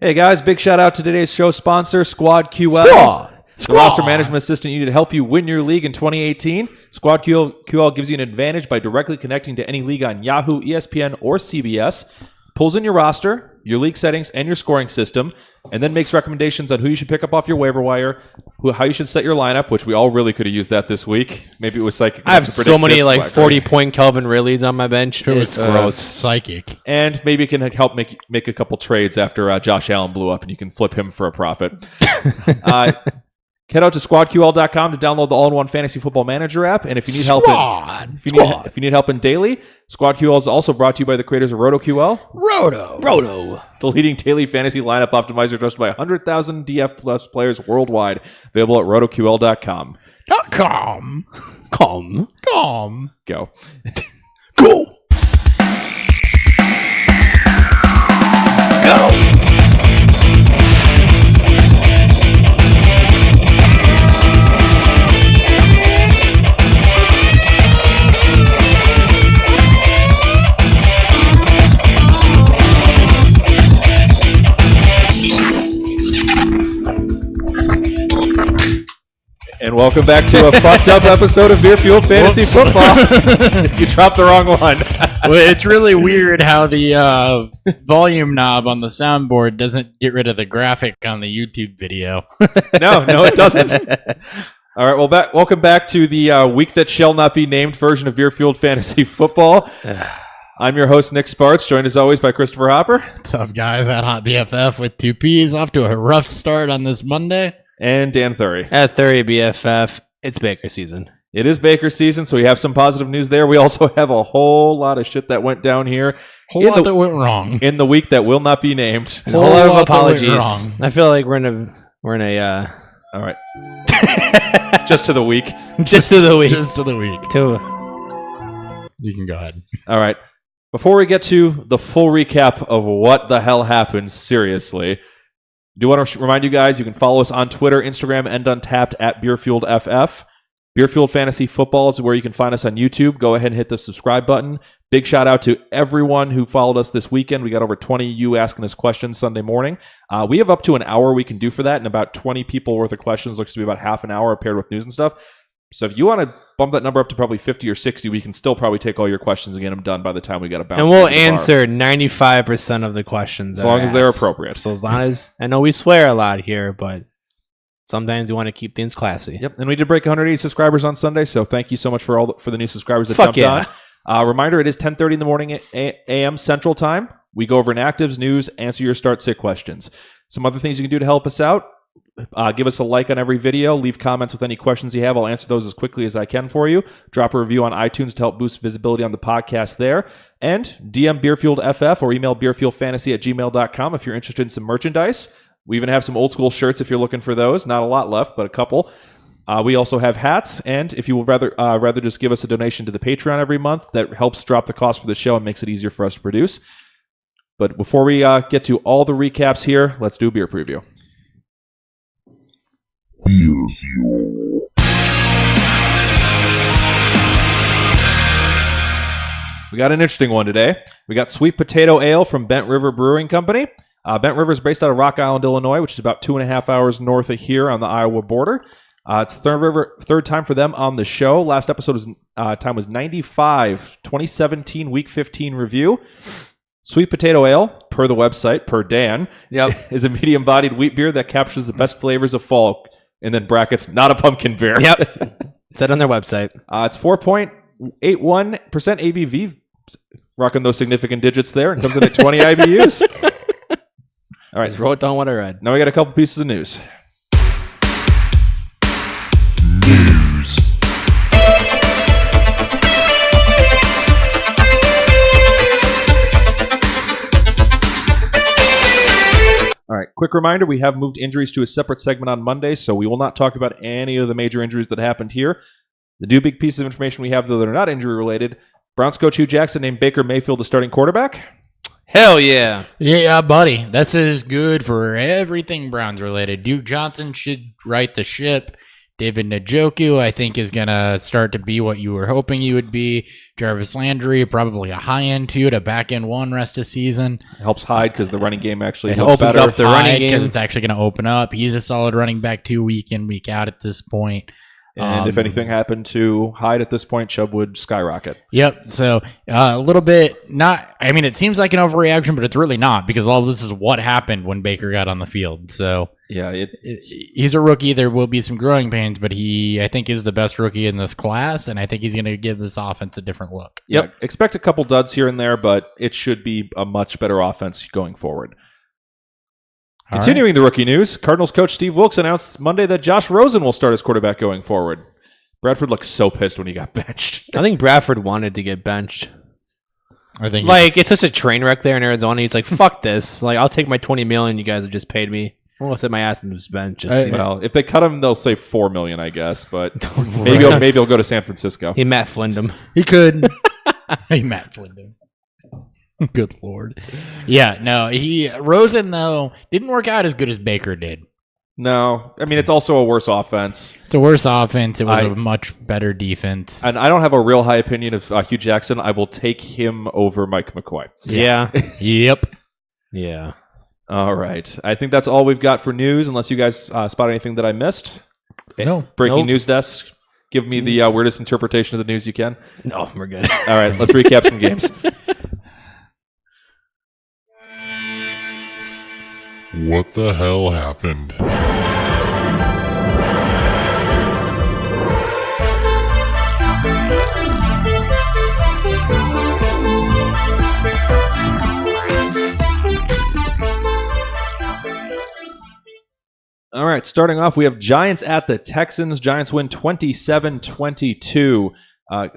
Hey guys, big shout out to today's show sponsor, Squad QL. The roster management assistant you need to help you win your league in 2018. Squad QL gives you an advantage by directly connecting to any league on Yahoo, ESPN, or CBS. Pulls in your roster, your league settings, and your scoring system, and then makes recommendations on who you should pick up off your waiver wire, how you should set your lineup, which we all really could have used that this week. Maybe it was psychic. I have so many 40-point Kelvin Ridleys on my bench. It's gross. Psychic. And maybe it can help make a couple trades after Josh Allen blew up, and you can flip him for a profit. Head out to squadql.com to download the all-in-one fantasy football manager app. And if you need help, if you need help in daily, SquadQL is also brought to you by the creators of RotoQL. Roto. The leading daily fantasy lineup optimizer trusted by 100,000 DF plus players worldwide. Available at rotoql.com. Calm. Go. Go. And welcome back to a fucked up episode of Beer Fueled Fantasy Football. You dropped the wrong one. Well, it's really weird how the volume knob on the soundboard doesn't get rid of the graphic on the YouTube video. No, it doesn't. All right, well, welcome back to the week that shall not be named version of Beer Fueled Fantasy Football. I'm your host, Nick Sparts, joined as always by Christopher Hopper. What's up, guys? At Hot BFF with 2 P's. Off to a rough start on this Monday. And Dan Thury. At Thury BFF, it's Baker season. It is Baker season, so we have some positive news there. We also have a whole lot of shit that went down here. Whole lot that went wrong. In the week that will not be named. A whole lot of apologies. I feel like we're in a all right. Just to the week. Just to the week. You can go ahead. All right. Before we get to the full recap of what the hell happened, seriously, I do want to remind you guys, you can follow us on Twitter, Instagram, and Untapped at BeerFueledFF. Beerfield Fantasy Football is where you can find us on YouTube. Go ahead and hit the subscribe button. Big shout out to everyone who followed us this weekend. We got over 20 of you asking us questions Sunday morning. We have up to an hour we can do for that, and about 20 people worth of questions. Looks to be about half an hour paired with news and stuff. So if you want to bump that number up to probably 50 or 60, we can still probably take all your questions and get them done by the time we got to bounce. And we'll answer 95% of the questions. As long as they're appropriate. So as long as, I know we swear a lot here, but sometimes we want to keep things classy. Yep, and we did break 180 subscribers on Sunday, so thank you so much for the new subscribers that jumped on. Reminder, it is 10:30 in the morning a.m. Central Time. We go over inactives, news, answer your start-sit questions. Some other things you can do to help us out. Give us a like on every video. Leave comments with any questions you have. I'll answer those as quickly as I can for you. Drop a review on iTunes to help boost visibility on the podcast there. And DM BeerfieldFF or email beerfieldfantasy@gmail.com if you're interested in some merchandise. We even have some old school shirts if you're looking for those. Not a lot left, but a couple. We also have hats, and if you would rather just give us a donation to the Patreon every month, that helps drop the cost for the show and makes it easier for us to produce. But before we get to all the recaps here, let's do a beer preview. Beer Fuel. We got an interesting one today. We got Sweet Potato Ale from Bent River Brewing Company. Bent River is based out of Rock Island, Illinois, which is about 2.5 hours north of here on the Iowa border. It's third time for them on the show. Last episode time was 95, 2017 Week 15 review. Sweet Potato Ale, per the website, per Dan, is a medium-bodied wheat beer that captures the best flavors of fall. And then brackets, not a pumpkin beer. Yep. It's on their website. It's 4.81% ABV. Rocking those significant digits there. And comes in at 20 IBUs. All right. Just wrote down what I read. Now we got a couple pieces of news. All right, quick reminder, we have moved injuries to a separate segment on Monday, so we will not talk about any of the major injuries that happened here. The two big pieces of information we have, though, that are not injury-related. Browns coach Hugh Jackson named Baker Mayfield the starting quarterback. Hell yeah. Yeah, buddy. This is good for everything Browns-related. Duke Johnson should right the ship. David Njoku, I think, is going to start to be what you were hoping he would be. Jarvis Landry, probably a high-end 2 to back-end 1 rest of season. Helps Hyde because the running game actually It looks opens better. up the running game because it's actually going to open up. He's a solid running back 2 week in, week out at this point. And if anything happened to Hyde at this point, Chubb would skyrocket. Yep. So a little bit it seems like an overreaction, but it's really not because all this is what happened when Baker got on the field. So yeah, he's a rookie. There will be some growing pains, but I think is the best rookie in this class, and I think he's going to give this offense a different look. Yep. Yeah, expect a couple duds here and there, but it should be a much better offense going forward. Continuing the rookie news, Cardinals coach Steve Wilkes announced Monday that Josh Rosen will start as quarterback going forward. Bradford looked so pissed when he got benched. I think Bradford wanted to get benched. I think it's just a train wreck there in Arizona. He's like, fuck this. Like, I'll take my $20 million you guys have just paid me. I'm going to sit my ass in this bench. Well, if they cut him, they'll say $4 million, I guess. But maybe he'll go to San Francisco. He Matt Flynned him. He could. He Matt Flynned him. Good Lord. Yeah, no, Rosen, though, didn't work out as good as Baker did. No. I mean, it's also a worse offense. It's a worse offense. It was a much better defense. And I don't have a real high opinion of Hugh Jackson. I will take him over Mike McCoy. Yeah. Yep. Yeah. All right. I think that's all we've got for news, unless you guys spot anything that I missed. No. Breaking news desk. Give me the weirdest interpretation of the news you can. No, we're good. All right. Let's recap some games. What the hell happened? All right, starting off, we have Giants at the Texans. Giants win 27-22.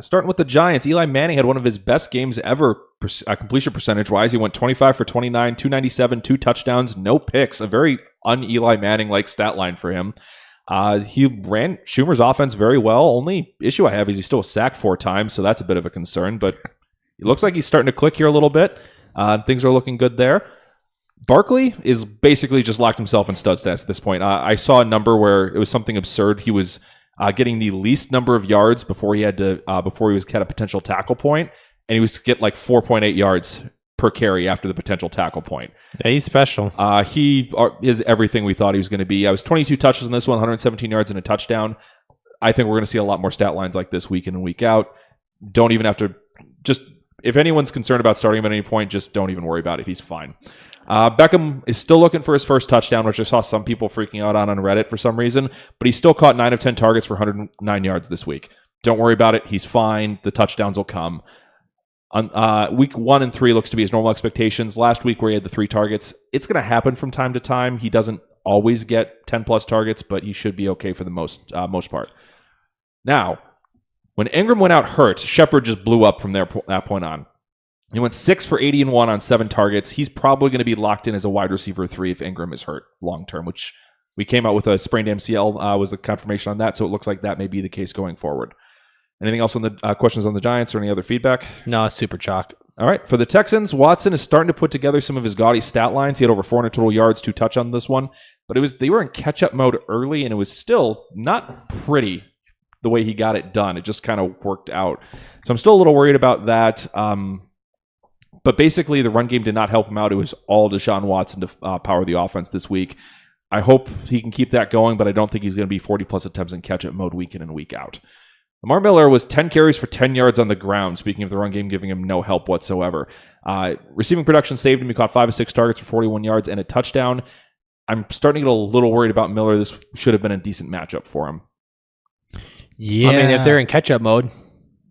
Starting with the Giants, Eli Manning had one of his best games ever, completion percentage-wise. He went 25 for 29, 297, 2 touchdowns, no picks. A very un-Eli Manning-like stat line for him. He ran Schumer's offense very well. Only issue I have is he still was sacked 4 times, so that's a bit of a concern. But it looks like he's starting to click here a little bit. Things are looking good there. Barkley is basically just locked himself in stud stats at this point. I saw a number where it was something absurd. He was getting the least number of yards before he had a potential tackle point, and he was get like 4.8 yards per carry after the potential tackle point. Yeah, he's special. He is everything we thought he was going to be. I was 22 touches in this one, 117 yards and a touchdown. I think we're going to see a lot more stat lines like this week in and week out. Don't even have to if anyone's concerned about starting him at any point, just don't even worry about it. He's fine. Beckham is still looking for his first touchdown, which I saw some people freaking out on Reddit for some reason, but he still caught 9 of 10 targets for 109 yards this week. Don't worry about it. He's fine. The touchdowns will come. Week 1 and 3 looks to be his normal expectations. Last week where he had the 3 targets, it's going to happen from time to time. He doesn't always get 10-plus targets, but he should be okay for the most part. Now, when Ingram went out hurt, Shepard just blew up from that point on. He went 6 for 81 on 7 targets. He's probably going to be locked in as a wide receiver 3 if Ingram is hurt long term, which we came out with a sprained MCL was a confirmation on that, so it looks like that may be the case going forward. Anything else on the questions on the Giants or any other feedback? No, it's super chalk. All right. For the Texans, Watson is starting to put together some of his gaudy stat lines. He had over 400 total yards, 2 touchdowns on this one, but they were in catch-up mode early, and it was still not pretty the way he got it done. It just kind of worked out. So I'm still a little worried about that. But basically, the run game did not help him out. It was all Deshaun Watson to power the offense this week. I hope he can keep that going, but I don't think he's going to be 40-plus attempts in catch-up mode week in and week out. Lamar Miller was 10 carries for 10 yards on the ground, speaking of the run game giving him no help whatsoever. Receiving production saved him. He caught 5 of 6 targets for 41 yards and a touchdown. I'm starting to get a little worried about Miller. This should have been a decent matchup for him. Yeah. I mean, if they're in catch-up mode,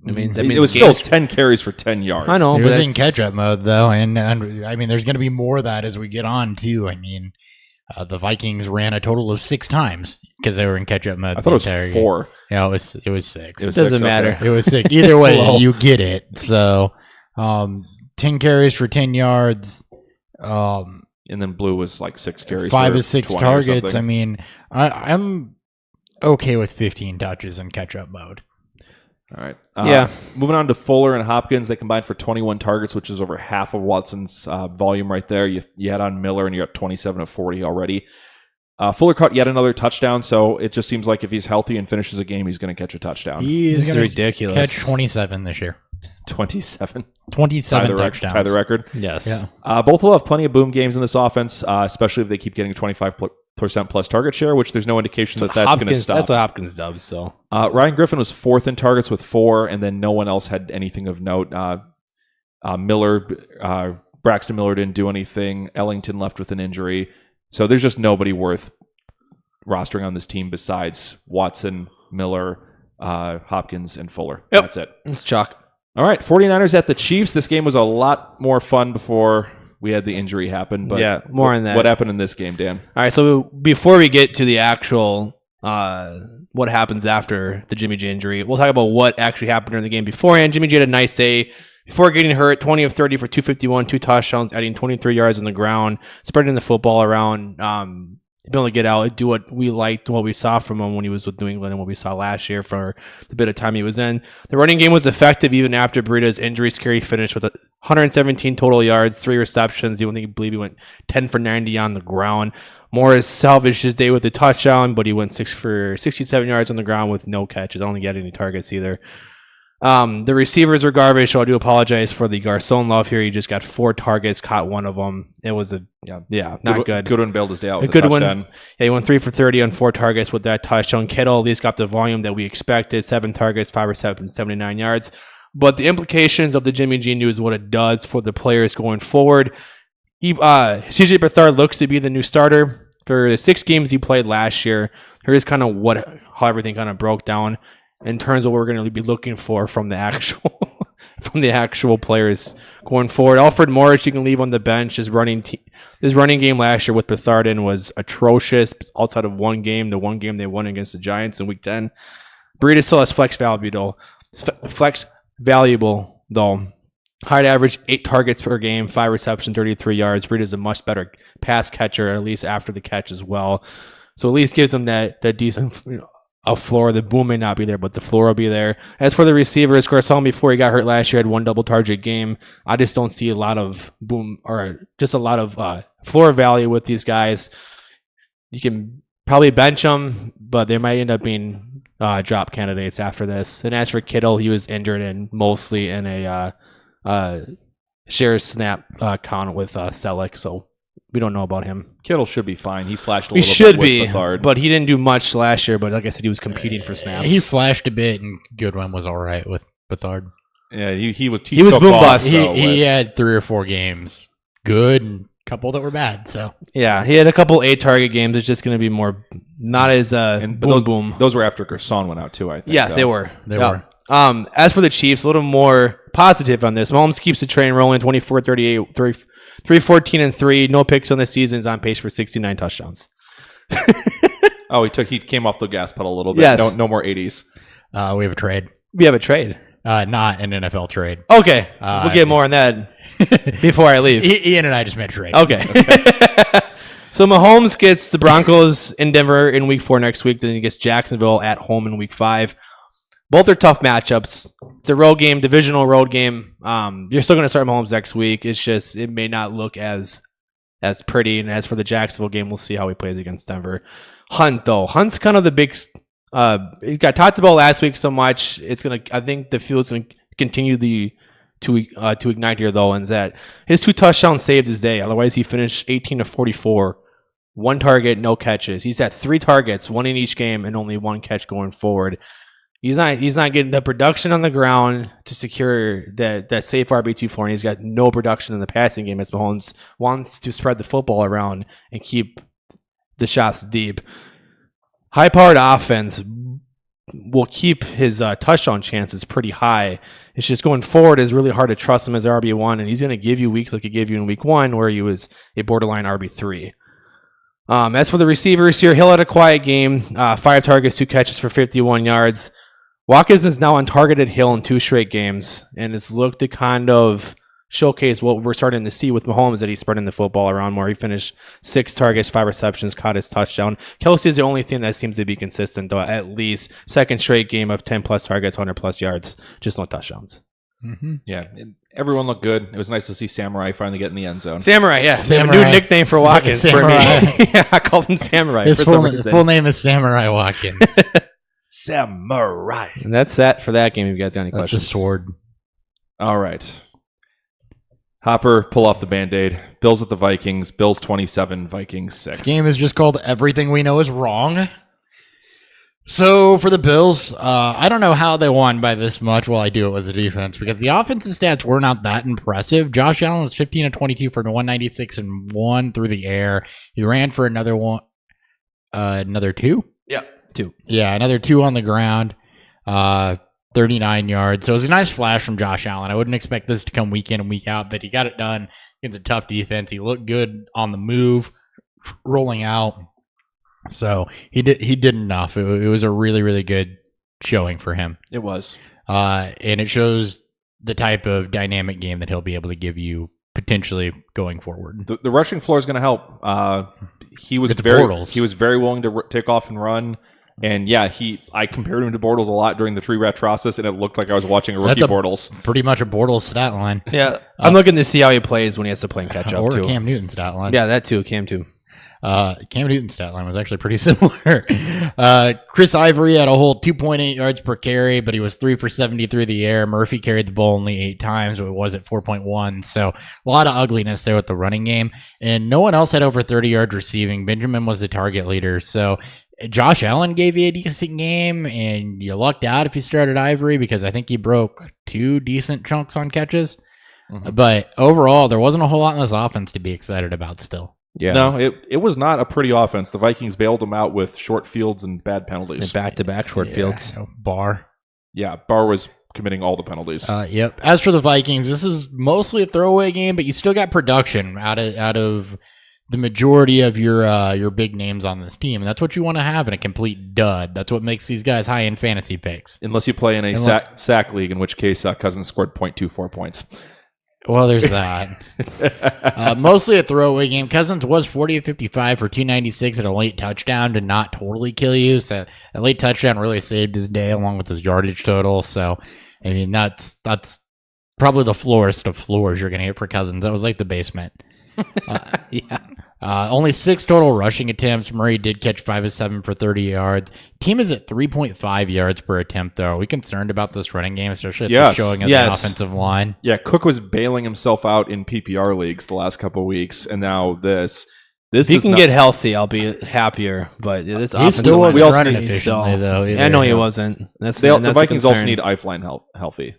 that means it was still 10 carries for 10 yards. I know, it but was in catch-up mode, though, and I mean, there's going to be more of that as we get on, too. I mean, the Vikings ran a total of 6 times because they were in catch-up mode. I thought it was 4. Yeah, it was 6. It doesn't matter. It was 6. Either way, you get it. So, 10 carries for 10 yards. And then Blue was like 6 carries 5 for of 6 20 targets. I mean, I'm okay with 15 touches in catch-up mode. All right. Yeah. Moving on to Fuller and Hopkins, they combined for 21 targets, which is over half of Watson's volume right there. You had on Miller, and you're at 27 of 40 already. Fuller caught yet another touchdown, so it just seems like if he's healthy and finishes a game, he's going to catch a touchdown. He's going to ridiculous. catch 27 this year. 27. 27 touchdowns. Tie the record. Yes. Yeah. Both will have plenty of boom games in this offense, especially if they keep getting 25% plus target share, which there's no indication that's going to stop. That's what Hopkins does. So Ryan Griffin was 4th in targets with 4, and then no one else had anything of note. Braxton Miller didn't do anything. Ellington left with an injury. So there's just nobody worth rostering on this team besides Watson, Miller, Hopkins, and Fuller. Yep. That's it. it's chalk. All right, 49ers at the Chiefs. This game was a lot more fun before we had the injury happen. But Yeah, more on that. What happened in this game, Dan? All right, so before we get to the actual what happens after the Jimmy G injury, we'll talk about what actually happened during the game beforehand. Jimmy G had a nice day. Before getting hurt, 20 of 30 for 251, 2 touchdowns, adding 23 yards on the ground, spreading the football around, able to get out, do what we liked, what we saw from him when he was with New England and what we saw last year for the bit of time he was in. The running game was effective even after Breita's injury. Scary finished with 117 total yards, 3 receptions. You wouldn't believe he went 10 for 90 on the ground. Morris salvaged his day with a touchdown, but he went 6 for 67 yards on the ground with no catches. I don't think he had any targets either. The receivers were garbage, so I do apologize for the Garcon love here. He just got 4 targets, caught 1 of them. It was not good. Goodwin bailed his day out with a good touchdown. one. Yeah, he went 3 for 30 on 4 targets with that touchdown. Kittle at least got the volume that we expected. 7 targets, 5 receptions, 79 yards. But the implications of the Jimmy G news, what it does for the players going forward. CJ Beathard looks to be the new starter for the 6 games he played last year. Here's kind of how everything kind of broke down in terms of what we're going to be looking for from the actual players going forward. Alfred Morris, you can leave on the bench. His running game last year with Beathard in was atrocious. Outside of one game, the one game they won against the Giants in Week 10. Breida still has flex valuable though. High average 8 targets per game, 5 receptions, 33 yards. Breida is a much better pass catcher, at least after the catch as well. So at least gives them that decent a floor. The boom may not be there, but the floor will be there. As for the receivers, Garcon before he got hurt last year had 1 double target game. I just don't see a lot of boom or just a lot of floor value with these guys. You can probably bench them, but they might end up being drop candidates after this. And as for Kittle, he was injured and mostly in a share snap count with Selleck, so we don't know about him. Kittle should be fine. He flashed a He little should bit be, with Beathard. but he didn't do much last year. But like I said, he was competing for snaps. He flashed a bit, and Goodwin was all right with Beathard. Yeah, he was boom bust. He had 3 or 4 games good and a couple that were bad. So Yeah, he had a couple 8 target games. It's just going to be more, not as boom. Those were after Garcon went out too, I think. Yes, so. they were. They were. As for the Chiefs, a little more positive on this. Mahomes keeps the train rolling, 24-38, 314-3. No picks on the season. Is on pace for 69 touchdowns. He came off the gas pedal a little bit. Yes. No more 80s. we have a trade. We have a trade. Not an NFL trade. Okay, we'll get more on that before I leave. Ian and I just made a trade. Okay. So Mahomes gets the Broncos in Denver in Week 4 next week. Then he gets Jacksonville at home in Week 5. Both are tough matchups. It's a road game, divisional road game. You're still going to start Mahomes next week. It's just it may not look as pretty. And as for the Jacksonville game, we'll see how he plays against Denver. Hunt's kind of the big. It got talked about last week so much. I think the field's going to continue to ignite here though, and that his 2 touchdowns saved his day. Otherwise, he finished 18 of 44, 1 target, no catches. He's at 3 targets, 1 in each game, and only 1 catch going forward. He's not getting the production on the ground to secure that safe RB2 floor, and he's got no production in the passing game as Mahomes wants to spread the football around and keep the shots deep. High-powered offense will keep his touchdown chances pretty high. It's just going forward is really hard to trust him as RB1, and he's going to give you weeks like he gave you in Week 1 where he was a borderline RB3. As for the receivers here, Hill had a quiet game, 5 targets, 2 catches for 51 yards. Watkins is now on target at Hill in 2 straight games, and it's looked to kind of showcase what we're starting to see with Mahomes, that he's spreading the football around more. He finished 6 targets, 5 receptions, caught his touchdown. Kelsey is the only thing that seems to be consistent, though, at least. 2nd straight game of 10-plus targets, 100-plus yards, just no touchdowns. Yeah, everyone looked good. It was nice to see Samurai finally get in the end zone. Samurai, yeah. Samurai. They have a new nickname for Watkins for me. Samurai. Yeah, I called him Samurai His for some reason. full name is Samurai Watkins. Samurai. And that's that for that game. If you guys got any That's questions. the sword. All right. Hopper, pull off the Band-Aid. Bills at the Vikings. Bills 27, Vikings 6. This game is just called Everything We Know Is Wrong. So for the Bills, I don't know how they won by this much. Well, I do. It was the defense because the offensive stats were not that impressive. Josh Allen was 15 of 22 for 196 and 1 through the air. He ran for another one, another 2. Yeah, 2. Yeah, another 2 on the ground, 39 yards. So it was a nice flash from Josh Allen. I wouldn't expect this to come week in and week out, but he got it done against a tough defense. He looked good on the move, rolling out. So he did enough. It was a really, really good showing for him. It was. And it shows the type of dynamic game that he'll be able to give you potentially going forward. The rushing floor is going to help. He was It's very Bortles. He was very willing to take off and run. And yeah, I compared him to Bortles a lot during the tree rat process, and it looked like I was watching a rookie Bortles. Pretty much a Bortles stat line. Yeah, I'm looking to see how he plays when he has to play and catch up Or too. Cam Newton stat line. Yeah, that too. Cam too. Cam Newton's stat line was actually pretty similar. Chris Ivory had a whole 2.8 yards per carry, but he was 3 for 70 through the air. Murphy carried the ball only 8 times, but it was at 4.1. So a lot of ugliness there with the running game. And no one else had over 30 yards receiving. Benjamin was the target leader. So Josh Allen gave you a decent game, and you lucked out if you started Ivory because I think he broke 2 decent chunks on catches. Mhm. But overall, there wasn't a whole lot in this offense to be excited about still. Yeah. No, it was not a pretty offense. The Vikings bailed them out with short fields and bad penalties. And back-to-back short fields. Bar. Yeah, Barr was committing all the penalties. Yep. As for the Vikings, this is mostly a throwaway game, but you still got production out of the majority of your big names on this team, and that's what you want to have in a complete dud. That's what makes these guys high-end fantasy picks. Unless you play in a sack league, in which case Cousins scored 0.24 points. Well, there's that. Mostly a throwaway game. Cousins was 40 of 55 for 296 and a late touchdown to not totally kill you. So a late touchdown really saved his day along with his yardage total. So, I mean, that's probably the floorest of floors you're going to get for Cousins. That was like the basement. Yeah. Only 6 total rushing attempts. Murray did catch 5 of 7 for 30 yards. Team is at 3.5 yards per attempt, though. Are we concerned about this running game, especially at the showing of the offensive line? Yeah, Cook was bailing himself out in PPR leagues the last couple of weeks, and now this If he can get healthy, I'll be happier. But this He offensive still line, wasn't running efficiently, though. I either. know he wasn't. That's the that's Vikings also concern. need Eifline healthy.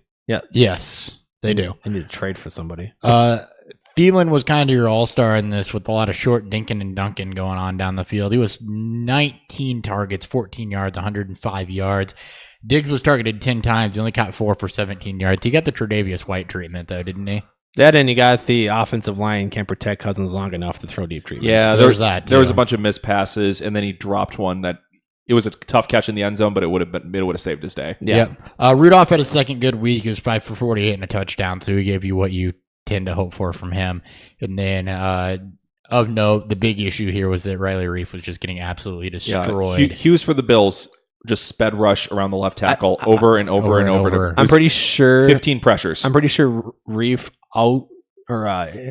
Yes, they do. I need to trade for somebody. Thielen was kind of your all-star in this with a lot of short dinking and dunking going on down the field. He was 19 targets, 14 yards, 105 yards. Diggs was targeted 10 times. He only caught 4 for 17 yards. He got the Tre'Davious White treatment, though, didn't he? That and you got the offensive line can't protect Cousins long enough to throw deep treatments. Yeah, There's that, There was too. a bunch of missed passes, and then he dropped one that it was a tough catch in the end zone, but it would have saved his day. Yeah. Yep. Rudolph had a second good week. He was 5 for 48 and a touchdown, so he gave you what you tend to hope for from him. And then of note, the big issue here was that Riley Reif was just getting absolutely destroyed. Hughes for the Bills just sped rush around the left tackle over and over and over. I'm pretty sure 15 pressures. I'm pretty sure Reef in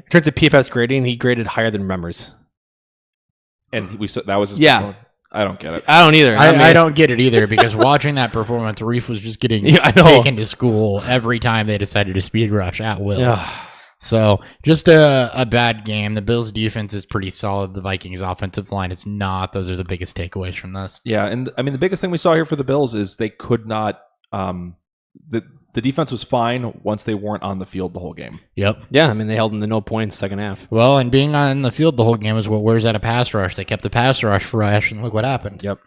terms of PFS grading, he graded higher than Members. And that was his Yeah. I don't get it. I don't either. I don't get it either because watching that performance, Reif was just getting Yeah, I know. taken to school every time they decided to speed rush at will. Yeah. So just a bad game. The Bills' defense is pretty solid. The Vikings' offensive line is not. Those are the biggest takeaways from this. Yeah, and I mean the biggest thing we saw here for the Bills is they could not. The defense was fine once they weren't on the field the whole game. Yep. Yeah, I mean they held them to no points second half. Well, and being on the field the whole game is what wears out a pass rush. They kept the pass rush fresh, and look what happened. Yep.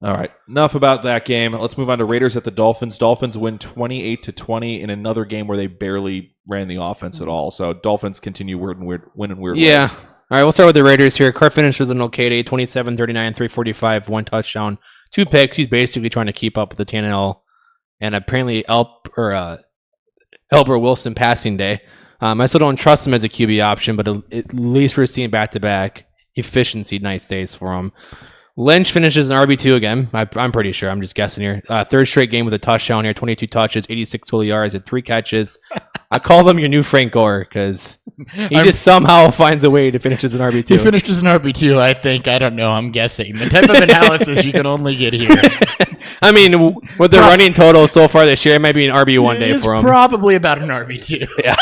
All right, enough about that game. Let's move on to Raiders at the Dolphins. Dolphins win 28-20 in another game where they barely ran the offense at all. So Dolphins continue winning weird Yeah. ways. All right, we'll start with the Raiders here. Carr finished with an okay day, 27, 39, 345, 1 touchdown, 2 picks. He's basically trying to keep up with the Tannehill and apparently Albert Wilson passing day. I still don't trust him as a QB option, but at least we're seeing back-to-back efficiency nice days for him. Lynch finishes an RB2 again. I'm pretty sure. I'm just guessing here. Third straight game with a touchdown here. 22 touches, 86 total yards, and 3 catches. I call him your new Frank Gore because he just somehow finds a way to finish as an RB2. He finished as an RB2, I think. I don't know. I'm guessing. The type of analysis you can only get here. I mean, with the running total so far this year, it might be an RB1 day for him. Probably about an RB2. Yeah.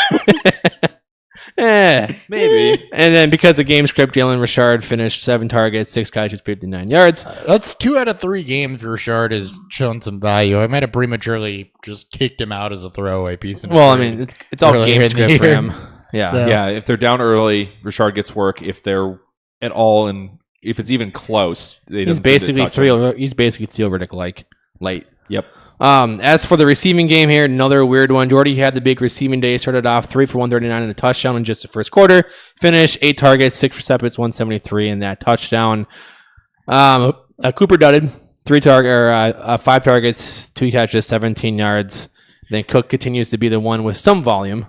Maybe. And then because of game script, Jalen Richard finished 7 targets, 6 catches, 59 yards. That's 2 out of 3 games Richard has shown some value. I might have prematurely just kicked him out as a throwaway piece. Well, I mean, it's all game script for him. Yeah. So- Yeah, if they're down early, Richard gets work. If they're at all, and if it's even close, He's basically Theo Riddick like late. Yep. As for the receiving game here, another weird one. Jordy had the big receiving day. Started off 3 for 139 and a touchdown in just the first quarter. Finished 8 targets, 6 receptions, 173 in that touchdown. Cooper dudded 5 targets, 2 catches, 17 yards. Then Cook continues to be the one with some volume.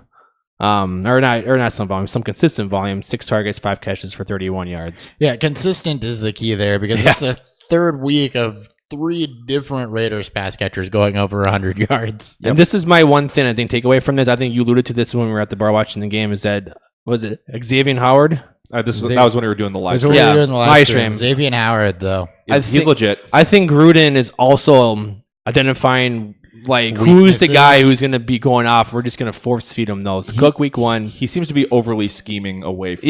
Not some volume, some consistent volume. 6 targets, 5 catches for 31 yards. Yeah, consistent is the key there because it's the third week of 3 different Raiders pass catchers going over 100 yards. Yep. And this is my one thing I think take away from this. I think you alluded to this when we were at the bar watching the game. Is that was it Xavier Howard? That was when we were doing the live stream. Yeah, live stream. Xavier Howard, though, he's legit. I think Gruden is also identifying like weaknesses. Who's the guy who's going to be going off. We're just going to force feed him those. Cook week 1. He seems to be overly scheming away from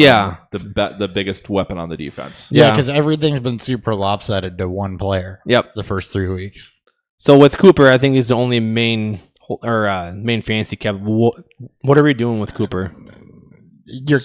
the biggest weapon on the defense. Yeah, because everything's been super lopsided to one player. Yep, the first 3 weeks. So with Cooper, I think he's the only main fantasy cap. What are we doing with Cooper? You're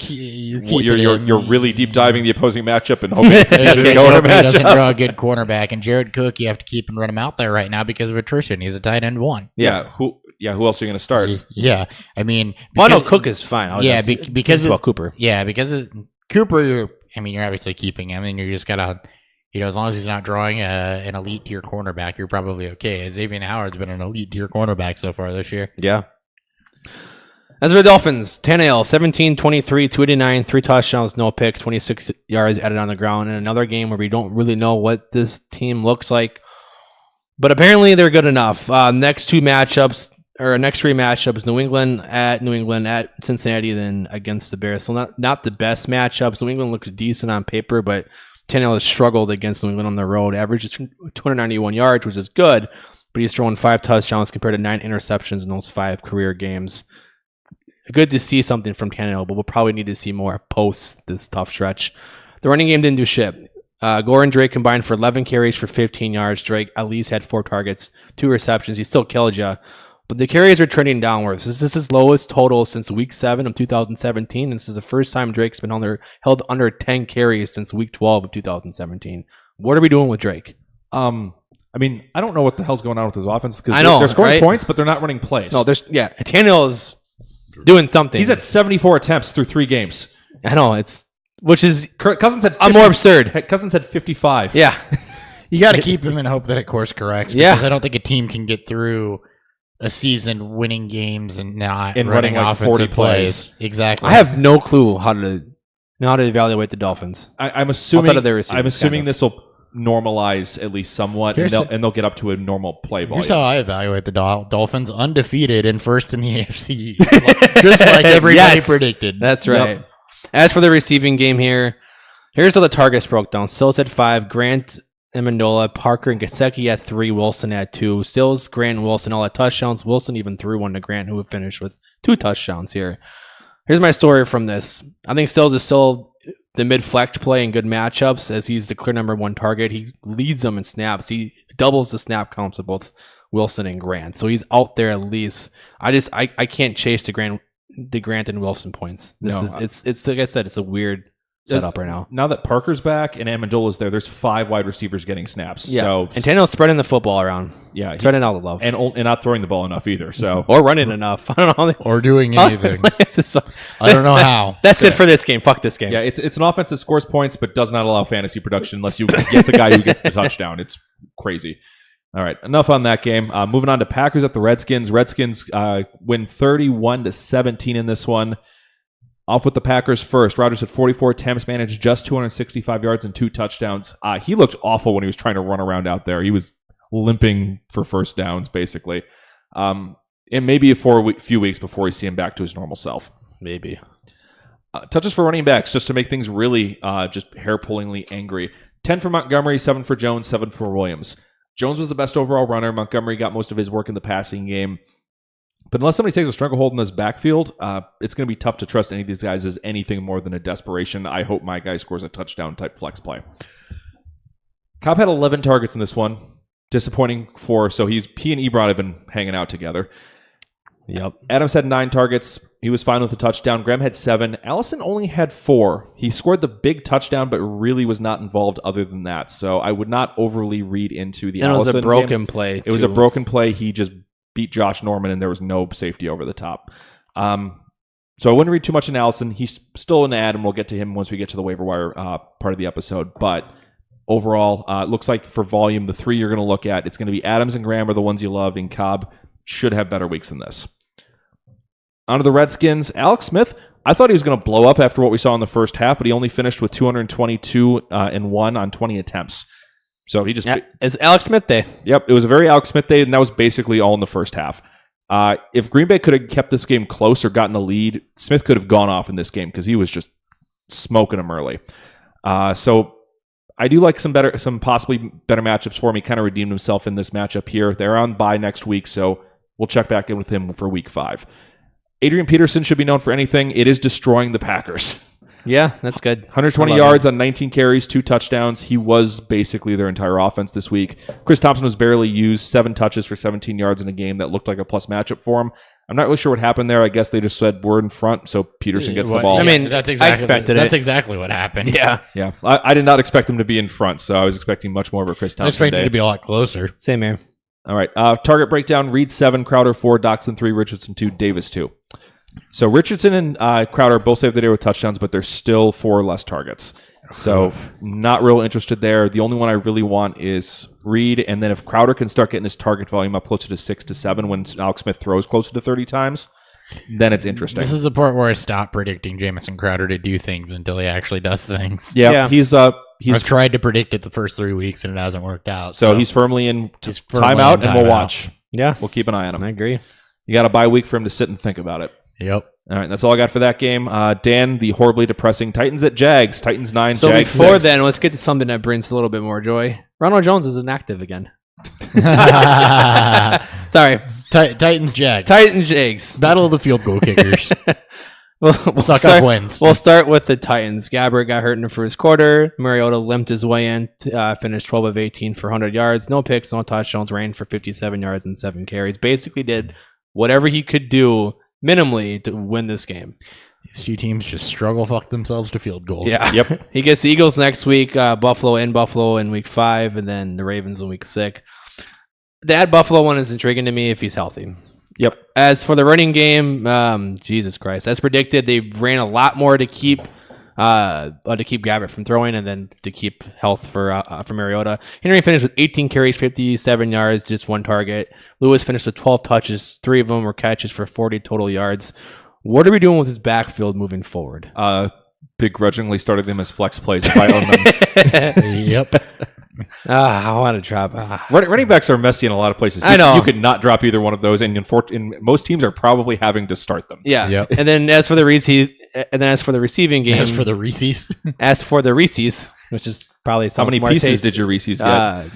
really deep diving the opposing matchup and hoping it's he a doesn't draw a good cornerback, and Jared Cook you have to keep and run him out there right now because of attrition. He's a tight end 1. Yeah. Who else are you going to start? Yeah, I mean, Cook is fine. Because about Cooper. Yeah, because Cooper. You're obviously keeping him, and you're just gotta, as long as he's not drawing an elite tier cornerback, you're probably okay. Xavier Howard's been an elite tier cornerback so far this year. Yeah. As for the Dolphins, Tannehill, 17, 23, 289, 3 touchdowns, no picks, 26 yards added on the ground. In another game where we don't really know what this team looks like. But apparently they're good enough. Next 3 matchups, New England, at Cincinnati, then against the Bears. So not the best matchups. New England looks decent on paper, but Tannehill has struggled against New England on the road. Averages 291 yards, which is good, but he's thrown 5 touchdowns compared to 9 interceptions in those 5 career games. Good to see something from Tannehill, but we'll probably need to see more post this tough stretch. The running game didn't do shit. Gore and Drake combined for 11 carries for 15 yards. Drake at least had 4 targets, 2 receptions. He still killed you. But the carries are trending downwards. This is his lowest total since week 7 of 2017. This is the first time Drake's been held under 10 carries since week 12 of 2017. What are we doing with Drake? I mean, I don't know what the hell's going on with his offense because I know, they're scoring right? points, but they're not running plays. No, Tannehill is doing something. He's at 74 attempts through 3 games. I know, Cousins had 50, more absurd. Cousins had 55. Yeah. You got to keep him and hope that it course corrects. Because I don't think a team can get through a season winning games and not running like offensive 40 plays. Exactly. I have no clue how to evaluate the Dolphins. I'm assuming outside of their receivers, I'm assuming this will normalize at least somewhat, and they'll get up to a normal play volume. Here's how I evaluate the Dolphins: undefeated and first in the AFC, just like everybody predicted. That's right. Yep. As for the receiving game here's how the targets broke down. Stills at 5, Grant, Amendola, Parker, and Gesicki at 3, Wilson at 2. Stills, Grant, and Wilson all at touchdowns. Wilson even threw one to Grant, who would finish with 2 touchdowns here. Here's my story from this. I think Stills is still the mid-flex play in good matchups as he's the clear number 1 target. He leads them in snaps. He doubles the snap counts of both Wilson and Grant. So he's out there at least. I can't chase the Grant and Wilson points. It's like I said, it's a weird setup right now. Now that Parker's back and Amendola's there's 5 wide receivers getting snaps. Yeah. So, and Tannehill's spreading the football around. Yeah. Spreading all the love. And not throwing the ball enough either. So or running enough. I don't know. Or doing anything. I don't know how. That's it for this game. Fuck this game. Yeah, it's an offense that scores points but does not allow fantasy production unless you get the guy who gets the touchdown. It's crazy. All right, enough on that game. Moving on to Packers at the Redskins. Redskins win 31-17 in this one. Off with the Packers first. Rodgers had 44 attempts, managed just 265 yards and 2 touchdowns. He looked awful when he was trying to run around out there. He was limping for first downs, basically. It may be a few weeks before we see him back to his normal self. Maybe. Touches for running backs, just to make things really just hair-pullingly angry. 10 for Montgomery, 7 for Jones, 7 for Williams. Jones was the best overall runner. Montgomery got most of his work in the passing game. But unless somebody takes a stranglehold in this backfield, it's going to be tough to trust any of these guys as anything more than a desperation. I hope my guy scores a touchdown type flex play. Cobb had 11 targets in this one. Disappointing so he and Ebron have been hanging out together. Yep. Adams had 9 targets. He was fine with the touchdown. Graham had 7. Allison only had 4. He scored the big touchdown, but really was not involved other than that. So I would not overly read into the Allison. It was a broken play. It was a broken play. He just beat Josh Norman, and there was no safety over the top. So I wouldn't read too much in Allison. He's still an ad, and we'll get to him once we get to the waiver wire part of the episode. But overall, it looks like for volume, the 3 you're going to look at, it's going to be Adams and Graham are the ones you love, and Cobb should have better weeks than this. On to the Redskins. Alex Smith, I thought he was going to blow up after what we saw in the first half, but he only finished with 222 and 1 on 20 attempts. So he just... It's Alex Smith Day. Yep, it was a very Alex Smith day, and that was basically all in the first half. If Green Bay could have kept this game close or gotten a lead, Smith could have gone off in this game because he was just smoking them early. So I do like some possibly better matchups for him. He kind of redeemed himself in this matchup here. They're on bye next week, so we'll check back in with him for week 5. Adrian Peterson should be known for anything. It is destroying the Packers. Yeah, that's good. 120 yards on 19 carries, 2 touchdowns. He was basically their entire offense this week. Chris Thompson was barely used, 7 touches for 17 yards in a game that looked like a plus matchup for him. I'm not really sure what happened there. I guess they just said we're in front, so Peterson gets the ball. I mean, that's exactly, I expected that's it. exactly what happened. Yeah. I did not expect him to be in front, so I was expecting much more of a Chris I Thompson expected day. it to be a lot closer. Same here. All right. Target breakdown: Reed 7, Crowder 4, Doxson 3, Richardson 2, Davis 2. So Richardson and Crowder both saved the day with touchdowns, but there's still 4 less targets. So not real interested there. The only one I really want is Reed, and then if Crowder can start getting his target volume up closer to 6 to 7 when Alex Smith throws closer to 30 times, then it's interesting. This is the part where I stop predicting Jamison Crowder to do things until he actually does things. Yeah. He's I've tried to predict it the first 3 weeks and it hasn't worked out. so he's firmly in timeout, and we'll watch. Yeah. We'll keep an eye on him. I agree. You got a bye week for him to sit and think about it. Yep. All right, that's all I got for that game. Dan, the horribly depressing Titans at Jags. Titans 9, So Jags before 6. then, let's get to something that brings a little bit more joy. Ronald Jones is inactive again. Sorry. Titans Jags. Titans Jags. Battle of the field goal kickers. We'll Suck up wins. We'll start with the Titans. Gabbert got hurt in the first quarter. Mariota limped his way in, finished 12 of 18 for 100 yards. No picks, no touchdowns, ran for 57 yards and 7 carries. Basically did whatever he could do minimally to win this game. These 2 teams just struggle fuck themselves to field goals. Yeah. Yep. He gets the Eagles next week, Buffalo in week 5, and then the Ravens in week 6. That Buffalo one is intriguing to me if he's healthy. Yep. As for the running game, Jesus Christ. As predicted, they ran a lot more to keep Gabbert from throwing and then to keep health for Mariota. Henry finished with 18 carries, 57 yards, just 1 target. Lewis finished with 12 touches. 3 of them were catches for 40 total yards. What are we doing with his backfield moving forward? Begrudgingly started them as flex plays if I own them. Yep. I want to drop. Running backs are messy in a lot of places. I know. You could not drop either one of those, and most teams are probably having to start them. Yeah. Yep. And then as for the receiving game, As for the Reese's. which is probably How many pieces did your Reese's get?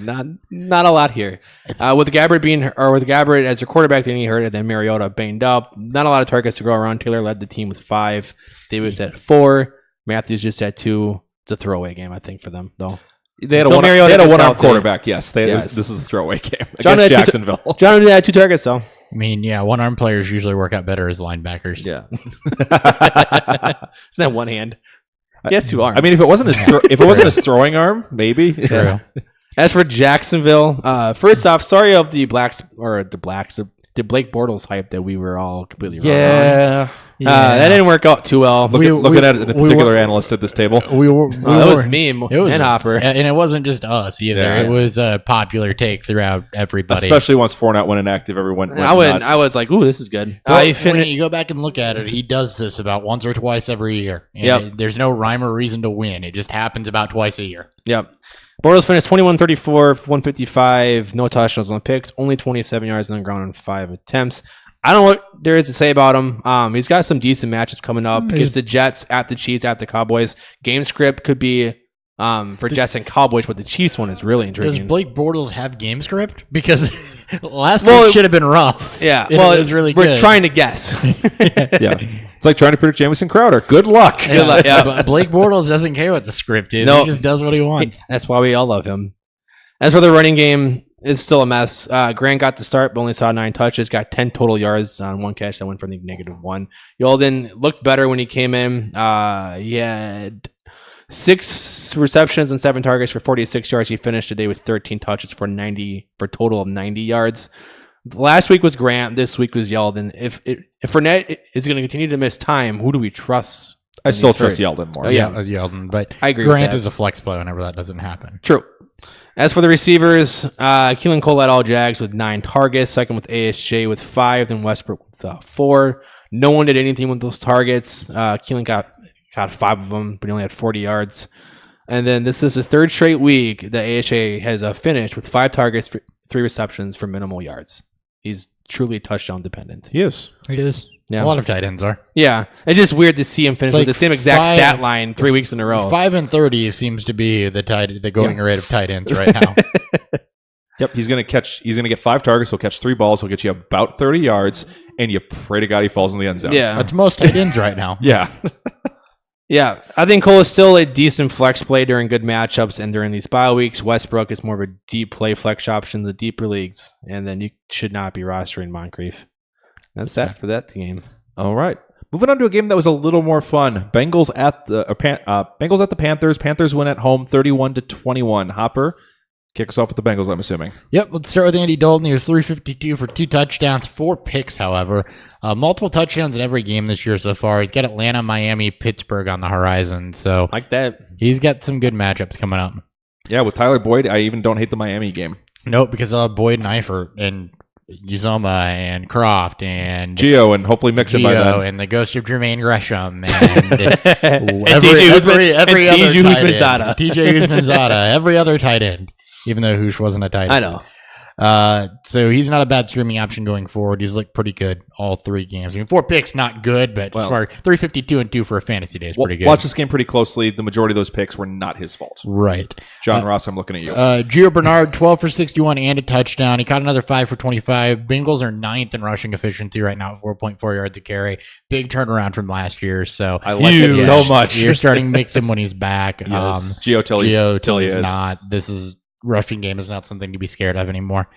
Not a lot here. With Gabbert as your quarterback, then he hurt, and then Mariota banged up. Not a lot of targets to go around. Taylor led the team with 5. Davis at 4. Matthews just at 2. It's a throwaway game, I think, for them, though. They had a one-arm quarterback, yes. This is a throwaway game against Jacksonville. John had 2 targets, though. I mean, yeah, one-arm players usually work out better as linebackers. Yeah. Isn't that one hand? Yes, 2 arms. I mean, if it wasn't his throwing arm, maybe. True. As for Jacksonville, first off, sorry of the Blake Bortles hype that we were all completely wrong on. That didn't work out too well. Looking at a particular analyst at this table. That was me and Hopper. And it wasn't just us either. Yeah. It was a popular take throughout everybody. Especially once Fournette went inactive, everyone went nuts. I was like, ooh, this is good. Well, when you go back and look at it, he does this about once or twice every year. And there's no rhyme or reason to win. It just happens about twice a year. Yep. Bortles finished 21-34, 155, no touchdowns on picks, only 27 yards on the ground on 5 attempts. I don't know what there is to say about him. He's got some decent matches coming up against the Jets, at the Chiefs, at the Cowboys. Game script could be for Jets and Cowboys, but the Chiefs one is really intriguing. Does Blake Bortles have game script? Because last week should have been rough. Yeah, it was really good. We're trying to guess. Yeah. It's like trying to predict Jamison Crowder. Good luck. Good luck. Yeah. But Blake Bortles doesn't care what the script is. No. He just does what he wants. That's why we all love him. As for the running game, it's still a mess. Grant got to start, but only saw 9 touches, got 10 total yards on 1 catch that went for the -1. Yolden looked better when he came in. He had 6 receptions and 7 targets for 46 yards. He finished today with 13 touches for a total of 90 yards. Last week was Grant. This week was Yeldon. If Fournette is going to continue to miss time, who do we trust? I still trust Yeldon more. Oh, yeah. Yeldon, but I agree Grant with is a flex play whenever that doesn't happen. True. As for the receivers, Keelan Cole led all Jags with 9 targets, second with ASJ with 5, then Westbrook with 4. No one did anything with those targets. Keelan got 5 of them, but he only had 40 yards. And then this is the 3rd straight week that ASJ has finished with 5 targets, 3 receptions for minimal yards. He's truly touchdown dependent. He is. Yeah. A lot of tight ends are. Yeah. It's just weird to see him finish with the same exact stat line 3 weeks in a row. 5 and 30 seems to be the going rate of tight ends right now. Yep, he's gonna get 5 targets, he'll catch 3 balls, he'll get you about 30 yards, and you pray to God he falls in the end zone. Yeah. That's most tight ends right now. Yeah. Yeah, I think Cole is still a decent flex play during good matchups and during these bye weeks. Westbrook is more of a deep play flex option in the deeper leagues, and then you should not be rostering Moncrief. That's that for that game. All right. Moving on to a game that was a little more fun. Bengals at the Panthers. Panthers win at home 31-21. Hopper, kick us off with the Bengals, I'm assuming. Yep, let's start with Andy Dalton. He was 352 for 2 touchdowns, 4 picks, however. Multiple touchdowns in every game this year so far. He's got Atlanta, Miami, Pittsburgh on the horizon. So Like that. he's got some good matchups coming up. Yeah, with Tyler Boyd, I even don't hate the Miami game. Nope, because Boyd and Eifert and Uzoma and Croft and Gio, and hopefully Mixon by then. and the ghost of Jermaine Gresham and TJ Houshmandzadeh. TJ Houshmandzadeh, every other tight end, even though Hoosh wasn't a tight end. I know. So he's not a bad streaming option going forward. He's looked pretty good all 3 games. I mean, 4 picks, not good, but as far 352 and 2 for a fantasy day is pretty good. Watch this game pretty closely. The majority of those picks were not his fault. Right. John Ross, I'm looking at you. Gio Bernard, 12 for 61 and a touchdown. He caught another 5 for 25. Bengals are 9th in rushing efficiency right now at 4.4 yards a carry. Big turnaround from last year. So I like it so much. You're starting to mix him when he's back. Yes. Gio Tilly is not. This is rushing game is not something to be scared of anymore.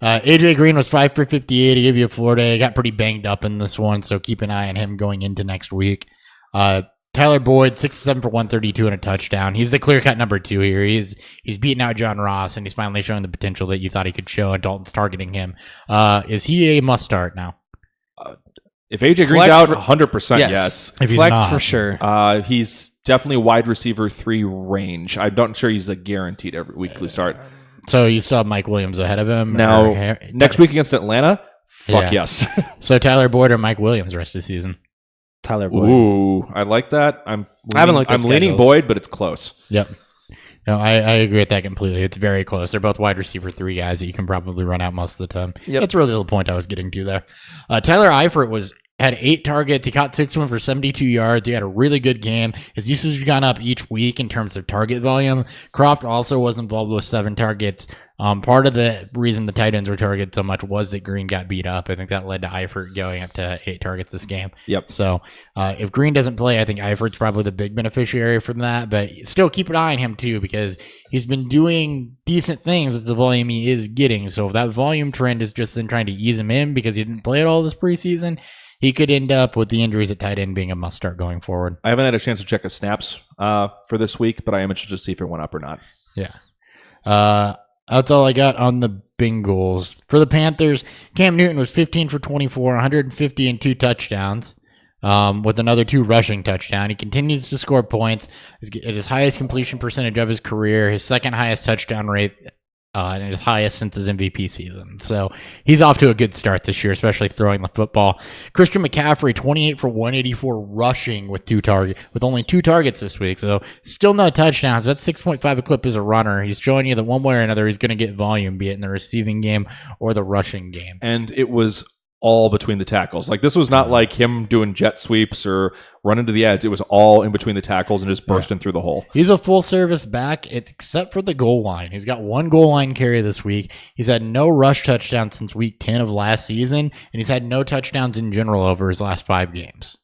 AJ Green was 5 for 58. He gave you a Florida. He got pretty banged up in this one, so keep an eye on him going into next week. Tyler Boyd, 6-7 for 132 and a touchdown. He's the clear-cut number 2 here. He's beating out John Ross, and he's finally showing the potential that you thought he could show, and Dalton's targeting him. Is he a must-start now? If AJ Green's out, 100% yes. If he's Flex not, for sure. He's definitely wide receiver 3 range. I'm not sure he's a guaranteed every weekly start. So you still have Mike Williams ahead of him? Now, next week against Atlanta, yes. So Tyler Boyd or Mike Williams rest of the season? Tyler Boyd. Ooh, I like that. I'm leaning Boyd, but it's close. Yep. No, I agree with that completely. It's very close. They're both wide receiver 3 guys that you can probably run out most of the time. Yep. That's really the point I was getting to there. Tyler Eifert had 8 targets. He caught 6 of them for 72 yards. He had a really good game. His usage has gone up each week in terms of target volume. Croft also was involved with 7 targets. Part of the reason the tight ends were targeted so much was that Green got beat up. I think that led to Eifert going up to 8 targets this game. Yep. So if Green doesn't play, I think Eifert's probably the big beneficiary from that. But still keep an eye on him too, because he's been doing decent things with the volume he is getting. So if that volume trend is just then trying to ease him in because he didn't play at all this preseason, he could end up with the injuries at tight end being a must start going forward. I haven't had a chance to check his snaps for this week, but I am interested to see if it went up or not. Yeah. That's all I got on the Bengals. For the Panthers, Cam Newton was 15 for 24, 150 and 2 touchdowns. with another 2 rushing touchdown. He continues to score points at his highest completion percentage of his career, his second highest touchdown rate, and his highest since his MVP season. So he's off to a good start this year, especially throwing the football. Christian McCaffrey, 28 for 184 rushing with only 2 targets this week. So still no touchdowns. That's 6.5 a clip as a runner. He's showing you that one way or another he's going to get volume, be it in the receiving game or the rushing game. And it was all between the tackles. Like, this was not like him doing jet sweeps or running to the edge. It was all in between the tackles and just bursting through the hole. He's a full service back, except for the goal line. He's got 1 goal line carry this week. He's had no rush touchdowns since week 10 of last season, and he's had no touchdowns in general over his last 5 games.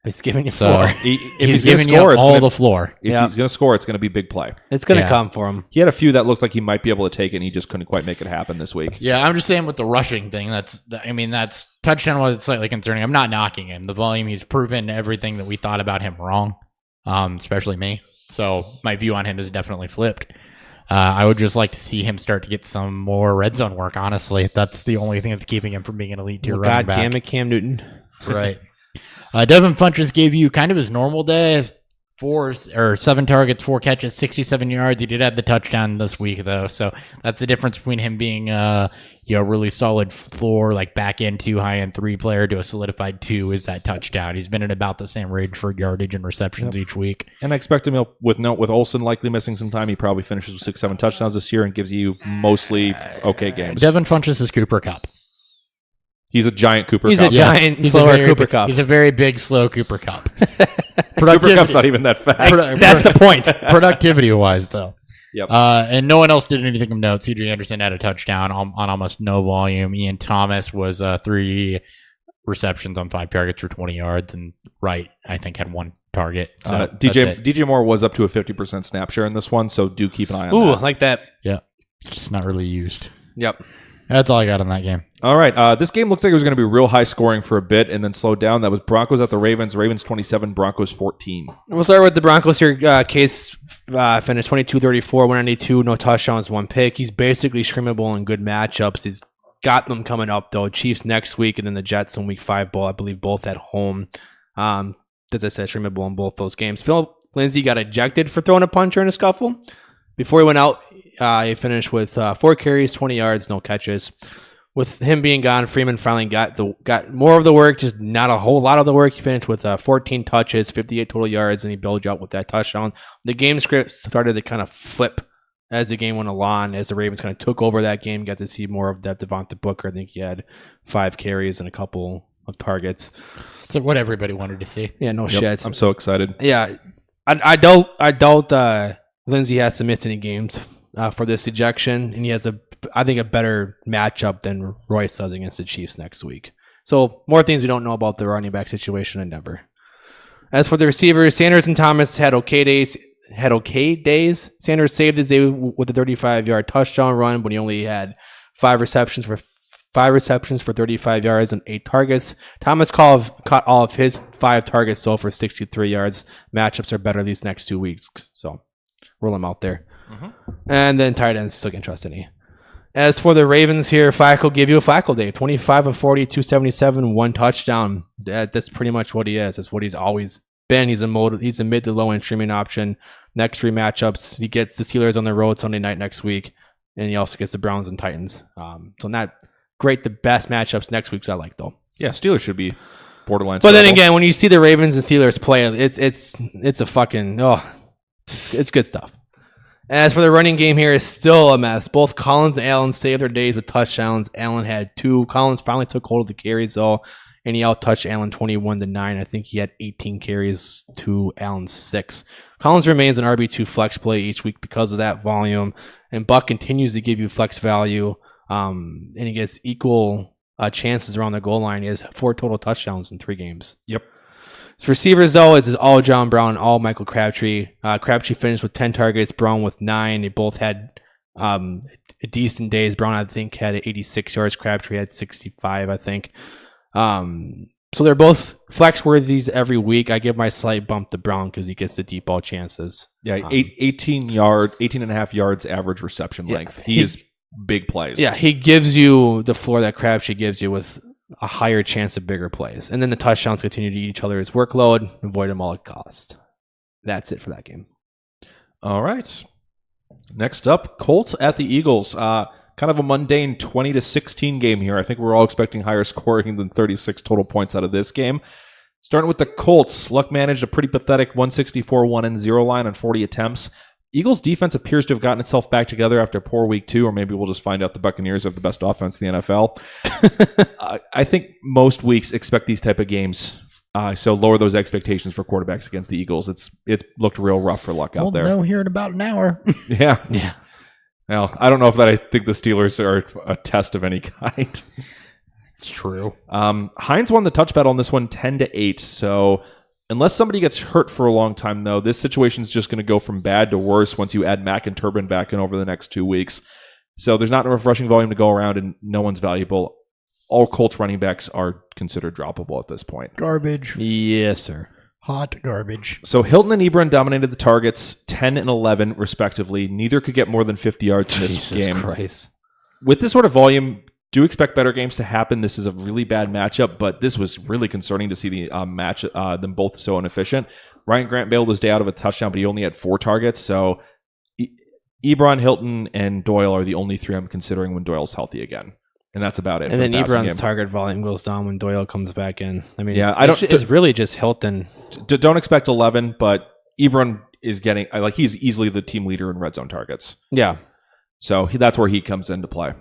He's giving you floor. If he's giving you all the floor. If he's going to score, it's going to be big play. It's going to come for him. He had a few that looked like he might be able to take it, and he just couldn't quite make it happen this week. Yeah, I'm just saying with the rushing thing, that's touchdown was slightly concerning. I'm not knocking him. The volume, he's proven everything that we thought about him wrong, especially me. So my view on him is definitely flipped. I would just like to see him start to get some more red zone work, honestly. That's the only thing that's keeping him from being an elite tier running back. God damn it, Cam Newton. Right. Devin Funchess gave you kind of his normal day, 7 targets, 4 catches, 67 yards. He did have the touchdown this week, though. So that's the difference between him being really solid floor, like back end 2, high end 3 player to a solidified 2 is that touchdown. He's been at about the same range for yardage and receptions each week. And I expect him with Olsen likely missing some time. He probably finishes with 6-7 touchdowns this year and gives you mostly okay games. Devin Funchess is Cooper Kupp. He's a giant Cooper He's Kupp. a giant, slower Cooper Kupp. He's a very big, slow Cooper Kupp. Cooper Kupp's not even that fast. That's the point. Productivity-wise, though. Yep. And no one else did anything of note. C.J. Anderson had a touchdown on almost no volume. Ian Thomas was 3 receptions on 5 targets for 20 yards. And Wright, I think, had 1 target. So DJ Moore was up to a 50% snap share in this one, so do keep an eye on that. Ooh, that. like that. Yeah. It's just not really used. Yep. That's all I got on that game. All right. This game looked like it was going to be real high scoring for a bit and then slowed down. That was Broncos at the Ravens. Ravens 27, Broncos 14. We'll start with the Broncos here. Case finished 22-34, 192, no touchdowns, 1 pick. He's basically streamable in good matchups. He's got them coming up, though. Chiefs next week and then the Jets in week 5, I believe both at home. As I said, streamable in both those games. Phil Lindsay got ejected for throwing a puncher in a scuffle. Before he went out, he finished with 4 carries, 20 yards, no catches. With him being gone, Freeman finally got more of the work, just not a whole lot of the work. He finished with 14 touches, 58 total yards, and he bailed you out with that touchdown. The game script started to kind of flip as the game went along, as the Ravens kind of took over that game, got to see more of that Devontae Booker. I think he had 5 carries and a couple of targets. It's what everybody wanted to see. Yeah, no shit. I'm so excited. Yeah, I doubt Lindsay has to miss any games for this ejection, and he has I think a better matchup than Royce does against the Chiefs next week. So more things we don't know about the running back situation in Denver. As for the receivers, Sanders and Thomas had okay days. Sanders saved his day with a 35-yard touchdown run, but he only had 5 receptions for 35 yards and 8 targets. Thomas caught all of his 5 targets, though, for 63 yards. Matchups are better these next 2 weeks, so roll him out there. Mm-hmm. And then tight ends still can't trust any. As for the Ravens here, Flacco gave you a Flacco day. 25 of 40, 277, 1 touchdown. That's pretty much what he is. That's what he's always been. He's a mid to low end streaming option. Next 3 matchups, he gets the Steelers on the road Sunday night next week, and he also gets the Browns and Titans. So not great, the best matchups next week's I like, though. Yeah, Steelers should be borderline. But then again, when you see the Ravens and Steelers play, it's a fucking it's good stuff. As for the running game here, it's still a mess. Both Collins and Allen saved their days with touchdowns. Allen had 2. Collins finally took hold of the carries, though, and he out-touched Allen 21-9. I think he had 18 carries to Allen's 6. Collins remains an RB2 flex play each week because of that volume, and Buck continues to give you flex value, and he gets equal chances around the goal line. He has 4 total touchdowns in 3 games. Yep. His receivers, though, it's all John Brown, all Michael Crabtree. Crabtree finished with 10 targets, Brown with 9. They both had decent days. Brown, I think, had 86 yards. Crabtree had 65, I think. So they're both flex worthies every week. I give my slight bump to Brown because he gets the deep ball chances. Yeah, 18 and a half yards average reception length. He is big plays. Yeah, he gives you the floor that Crabtree gives you with a higher chance of bigger plays. And then the touchdowns continue to eat each other's workload, avoid them all at cost. That's it for that game. All right. Next up, Colts at the Eagles. Kind of a mundane 20-16 game here. I think we're all expecting higher scoring than 36 total points out of this game. Starting with the Colts, Luck managed a pretty pathetic 164-1-0 line on 40 attempts. Eagles defense appears to have gotten itself back together after a poor week 2, or maybe we'll just find out the Buccaneers have the best offense in the NFL. I think most weeks expect these type of games, so lower those expectations for quarterbacks against the Eagles. It's looked real rough for Luck out there. We'll know here in about an hour. Yeah. Well, I don't know if that. I think the Steelers are a test of any kind. It's true. Hines won the touch battle on this one 10-8, so unless somebody gets hurt for a long time, though, this situation is just going to go from bad to worse once you add Mack and Turbin back in over the next 2 weeks. So there's not enough rushing volume to go around, and no one's valuable. All Colts running backs are considered droppable at this point. Garbage. Yes, sir. Hot garbage. So Hilton and Ebron dominated the targets 10 and 11, respectively. Neither could get more than 50 yards in this game. Jesus Christ. With this sort of volume, do expect better games to happen. This is a really bad matchup, but this was really concerning to see the them both so inefficient. Ryan Grant bailed his day out of a touchdown, but he only had 4 targets. So Ebron, Hilton, and Doyle are the only 3 I'm considering when Doyle's healthy again. And that's about it. And then the Ebron's game. target volume goes down when Doyle comes back in. I mean, yeah, it's really just Hilton. Don't expect 11, but Ebron is getting he's easily the team leader in red zone targets. Yeah. So that's where he comes into play.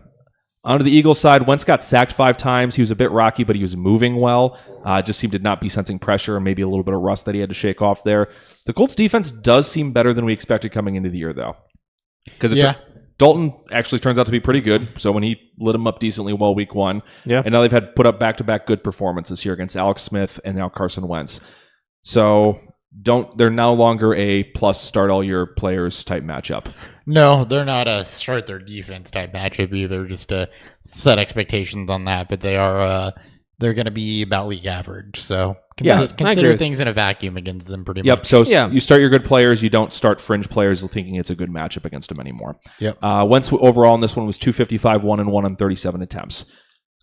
On to the Eagles side, Wentz got sacked 5 times. He was a bit rocky, but he was moving well. Just seemed to not be sensing pressure and maybe a little bit of rust that he had to shake off there. The Colts defense does seem better than we expected coming into the year, though. Because Dalton actually turns out to be pretty good. So when he lit him up decently well week 1. Yeah. And now they've had put up back-to-back good performances here against Alex Smith and now Carson Wentz. So they're no longer a plus start all your players type matchup. No, they're not a start their defense type matchup either, just to set expectations on that, but they are they're going to be about league average. So consider things in a vacuum against them pretty much. Yep. So you start your good players, you don't start fringe players thinking it's a good matchup against them anymore. Yep. Wentz overall in this one was 255, 1-1 on 37 attempts.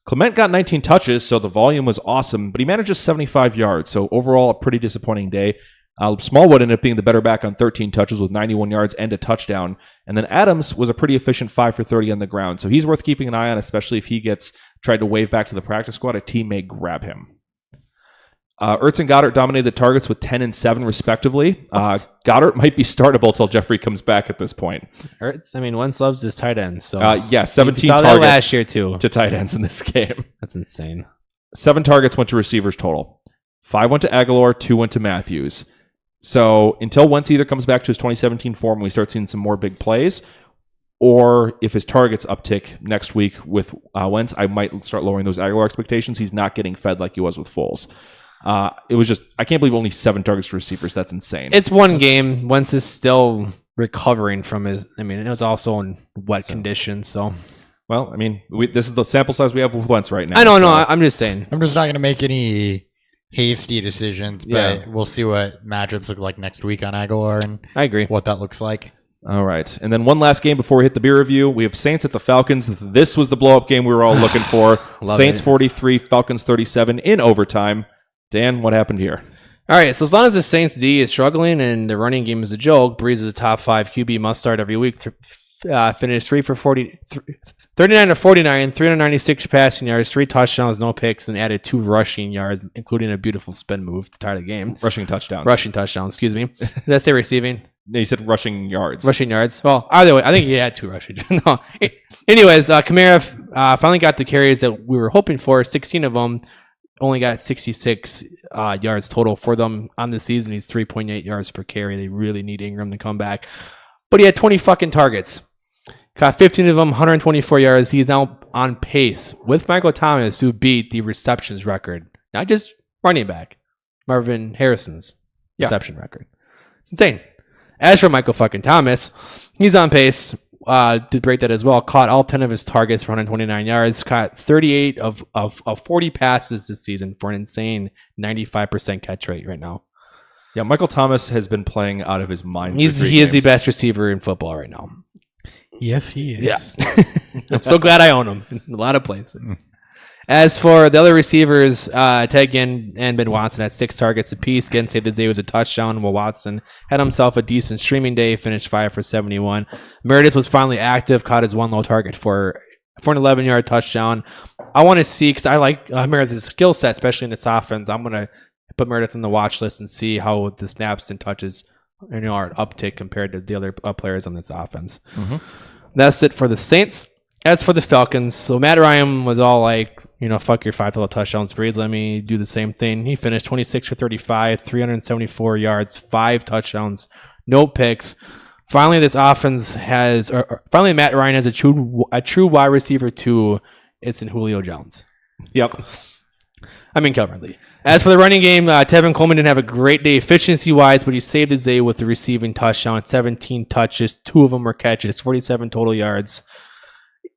Clement got 19 touches, so the volume was awesome, but he managed just 75 yards. So overall, a pretty disappointing day. Smallwood ended up being the better back on 13 touches with 91 yards and a touchdown. And then Adams was a pretty efficient 5 for 30 on the ground. So he's worth keeping an eye on, especially if he gets tried to wave back to the practice squad. A team may grab him. Ertz and Goddard dominated the targets with 10 and 7 respectively. Goddard might be startable till Jeffrey comes back at this point. Ertz, I mean, Wentz loves his tight ends. So 17 saw targets that last year too. to tight ends in this game. That's insane. 7 targets went to receivers total. 5 went to Aguilar, 2 went to Matthews. So until Wentz either comes back to his 2017 form and we start seeing some more big plays, or if his targets uptick next week with Wentz, I might start lowering those Aguilar expectations. He's not getting fed like he was with Foles. It was just, I can't believe only 7 targets to receivers. That's insane. It's one game. Wentz is still recovering from his, I mean, it was also in wet conditions. So, well, I mean, this is the sample size we have with Wentz right now. I don't know. I'm just saying. I'm just not going to make any hasty decisions, but Yeah. we'll see what matchups look like next week on Aguilar and I agree. what that looks like. All right. And then one last game before we hit the beer review. We have Saints at the Falcons. This was the blow-up game we were all looking for. Saints 43, Falcons 37 in overtime. Dan, what happened here? All right, so as long as the Saints D is struggling and the running game is a joke, Breeze is a top 5 QB must start every week. Finished 39 to 49, 396 passing yards, 3 touchdowns, no picks, and added 2 rushing yards, including a beautiful spin move to tie the game. Rushing touchdowns. Excuse me. Did I say receiving? No, you said rushing yards. Rushing yards. Well, either way, I think he had 2 rushing. No. Anyways, Kamara finally got the carries that we were hoping for. 16 of them. Only got 66 yards total for them on the season. He's 3.8 yards per carry. They really need Ingram to come back. But he had 20 fucking targets. Caught 15 of them, 124 yards. He's now on pace with Michael Thomas to beat the receptions record. Not just running back. Marvin Harrison's reception record. It's insane. As for Michael fucking Thomas, he's on pace to break that as well. Caught all 10 of his targets for 129 yards. Caught 38 of 40 passes this season for an insane 95% catch rate right now. Yeah, Michael Thomas has been playing out of his mind. He is the best receiver in football right now. Yes, he is. Yeah. I'm so glad I own him in a lot of places. As for the other receivers, Ted Ginn and Ben Watson had 6 targets apiece. Ginn saved the day with a touchdown, while Watson had himself a decent streaming day, finished 5 for 71. Meredith was finally active, caught his one low target for an 11-yard touchdown. I want to see, because I like Meredith's skill set, especially in this offense. I'm going to put Meredith on the watch list and see how the snaps and touches are an uptick compared to the other players on this offense. Mm-hmm. That's it for the Saints. As for the Falcons, so Matt Ryan was all like, fuck your 5 total touchdowns, Breeze. Let me do the same thing. He finished 26 for 35, 374 yards, 5 touchdowns, no picks. Finally, this offense finally Matt Ryan has a true wide receiver 2. It's in Julio Jones. Yep. Calvin Lee. As for the running game, Tevin Coleman didn't have a great day efficiency-wise, but he saved his day with the receiving touchdown. 17 touches, 2 of them were catches, 47 total yards.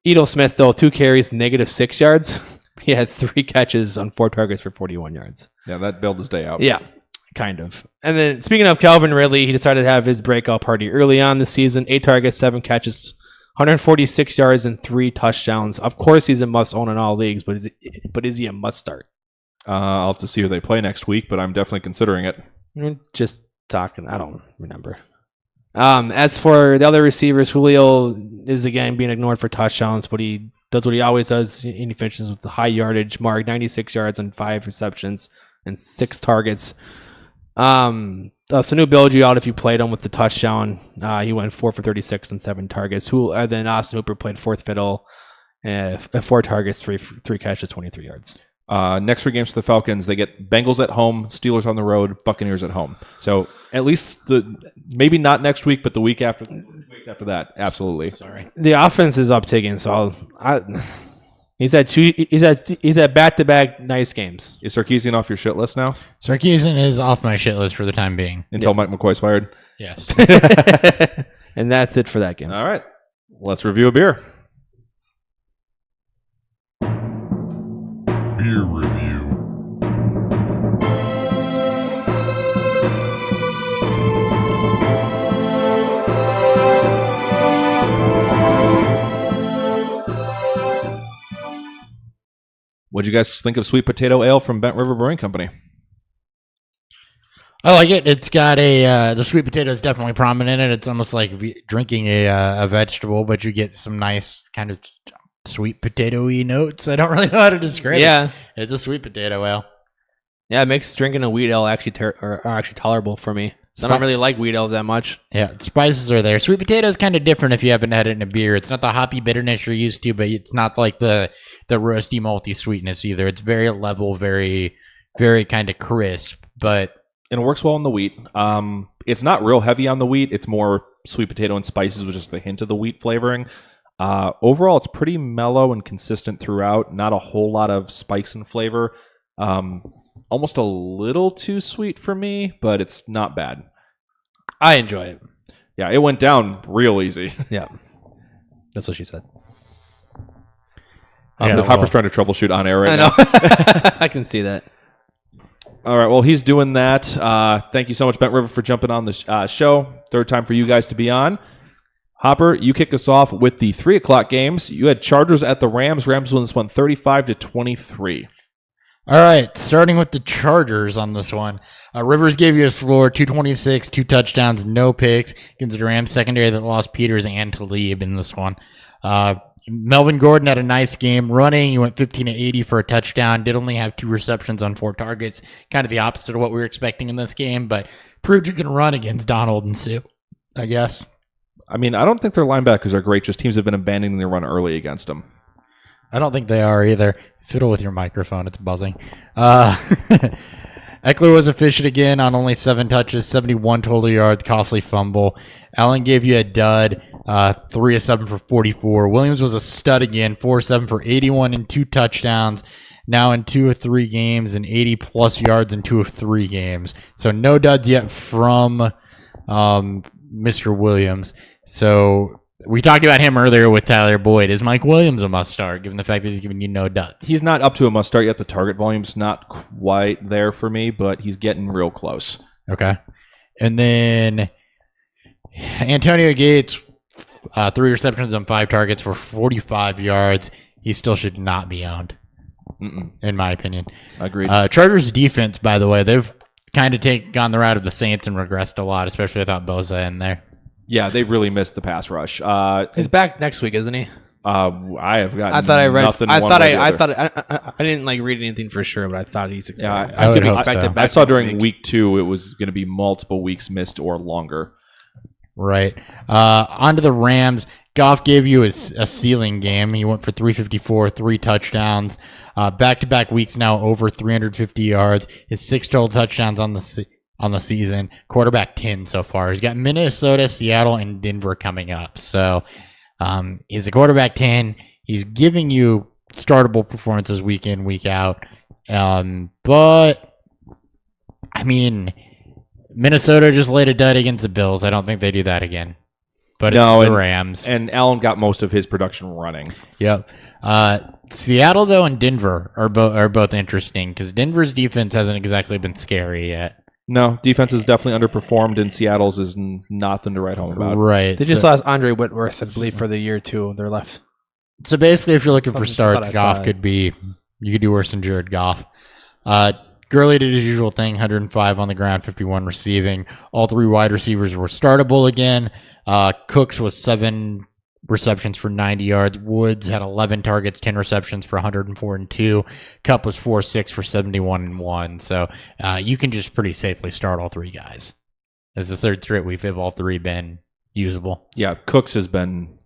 Edel Smith, though, 2 carries, -6 yards. He had 3 catches on 4 targets for 41 yards. Yeah, that bailed his day out. Yeah, kind of. And then speaking of Calvin Ridley, he decided to have his breakout party early on this season. 8 targets, 7 catches, 146 yards, and 3 touchdowns. Of course, he's a must-own in all leagues, but is he a must-start? I'll have to see who they play next week, but I'm definitely considering it. Just talking. I don't remember. As for the other receivers, Julio is again being ignored for touchdowns, but he does what he always does. He finishes with the high yardage mark, 96 yards on 5 receptions and 6 targets. Sanu bailed you out if you played him with the touchdown. He went 4 for 36 and 7 targets. Then Austin Hooper played fourth fiddle, 4 targets, 3 catches, 23 yards. Next 3 games for the Falcons, they get Bengals at home, Steelers on the road, Buccaneers at home. So at least maybe not next week, but the weeks after that, absolutely. Sorry. The offense is upticking, so he's at back-to-back nice games. Is Sarkisian off your shit list now? Sarkisian is off my shit list for the time being. Until Mike McCoy's fired? Yes. And that's it for that game. All right. Let's review a beer. Beer review. What'd you guys think of Sweet Potato Ale from Bent River Brewing Company? I like it. It's got the sweet potato is definitely prominent in it. It's almost like drinking a vegetable, but you get some nice kind of sweet potato-y notes. I don't really know how to describe it. It's a sweet potato ale. Yeah, it makes drinking a wheat ale actually tolerable for me. So I don't really like wheat ale that much. Yeah, spices are there. Sweet potato is kind of different if you haven't had it in a beer. It's not the hoppy bitterness you're used to, but it's not like the roasty, malty sweetness either. It's very level, very, very kind of crisp, but... And it works well on the wheat. It's not real heavy on the wheat. It's more sweet potato and spices with just a hint of the wheat flavoring. Overall, it's pretty mellow and consistent throughout. Not a whole lot of spikes in flavor. Almost a little too sweet for me, but it's not bad. I enjoy it. Yeah, it went down real easy. Yeah. That's what she said. Hopper's trying to troubleshoot on air right now. I can see that. All right, well, he's doing that. Thank you so much, Bent River, for jumping on the show. Third time for you guys to be on. Hopper, you kick us off with the 3 o'clock games. You had Chargers at the Rams. Rams won this one 35-23. All right, starting with the Chargers on this one. Rivers gave you his floor, 226, 2 touchdowns, no picks against the Rams secondary that lost Peters and Talib in this one. Melvin Gordon had a nice game running. He went 15-80 for a touchdown. Did only have 2 receptions on 4 targets. Kind of the opposite of what we were expecting in this game, but proved you can run against Donald and Sue, I guess. I mean, I don't think their linebackers are great. Just teams have been abandoning their run early against them. I don't think they are either. Fiddle with your microphone. It's buzzing. Eckler was efficient again on only 7 touches, 71 total yards, costly fumble. Allen gave you a dud, 3 of 7 for 44. Williams was a stud again, 4 of 7 for 81 and 2 touchdowns. Now in 2 of 3 games and 80-plus yards in 2 of 3 games. So no duds yet from Mr. Williams. So... we talked about him earlier with Tyler Boyd. Is Mike Williams a must-start, given the fact that he's giving you no duds? He's not up to a must-start yet. The target volume's not quite there for me, but he's getting real close. Okay. And then Antonio Gates, 3 receptions on 5 targets for 45 yards. He still should not be owned. in my opinion. Agreed. Chargers defense, by the way, they've kind of gone the route of the Saints and regressed a lot, especially without Bosa in there. Yeah, they really missed the pass rush. He's back next week, isn't he? I have got. I thought I read. Nothing I one thought way or I the other. thought I didn't like read anything for sure, but I thought he's. Yeah, I would hope expect so. it back I saw next during week 2 it was going to be multiple weeks missed or longer. Right. On to the Rams. Goff gave you a ceiling game. He went for 354, 3 touchdowns. Back-to-back weeks now over 350 yards. His 6 total touchdowns on the season. Quarterback 10 so far. He's got Minnesota, Seattle, and Denver coming up. So he's a quarterback 10. He's giving you startable performances week in, week out. But, I mean, Minnesota just laid a dud against the Bills. I don't think they do that again. But it's the Rams. And Allen got most of his production running. Yep. Seattle, though, and Denver are both interesting because Denver's defense hasn't exactly been scary yet. No, defense is definitely underperformed, and Seattle's is nothing to write home about. Right. They just lost Andre Whitworth, I believe, for the year too. They're left. So basically, if you're looking for I starts, thought I Goff saw could be. You could do worse than Jared Goff. Gurley did his usual thing, 105 on the ground, 51 receiving. All 3 wide receivers were startable again. Cooks was 7 receptions for 90 yards. Woods had 11 targets, 10 receptions for 104 and 2. Cup was 4-6 for 71 and 1. So you can just pretty safely start all 3 guys. As the third straight week, they've all 3 been usable. Yeah, Cooks has been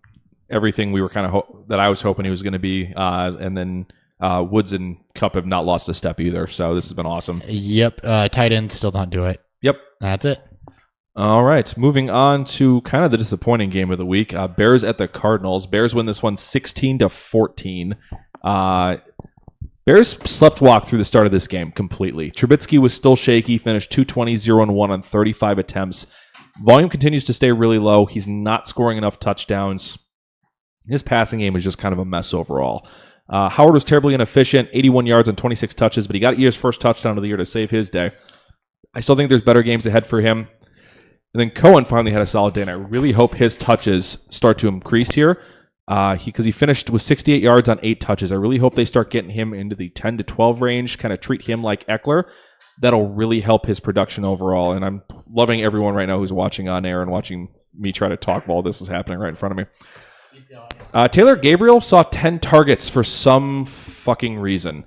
everything we were kind of that I was hoping he was going to be, and then Woods and Cup have not lost a step either. So this has been awesome. Yep. Tight ends still don't do it. Yep. That's it. All right, moving on to kind of the disappointing game of the week. Bears at the Cardinals. Bears win this one 16-14. Bears sleptwalked through the start of this game completely. Trubisky was still shaky, finished 220, 0-1 on 35 attempts. Volume continues to stay really low. He's not scoring enough touchdowns. His passing game is just kind of a mess overall. Howard was terribly inefficient, 81 yards on 26 touches, but he got his first touchdown of the year to save his day. I still think there's better games ahead for him. And then Cohen finally had a solid day, and I really hope his touches start to increase here because he finished with 68 yards on 8 touches. I really hope they start getting him into the 10 to 12 range, kind of treat him like Eckler. That'll really help his production overall, and I'm loving everyone right now who's watching on air and watching me try to talk while this is happening right in front of me. Taylor Gabriel saw 10 targets for some fucking reason.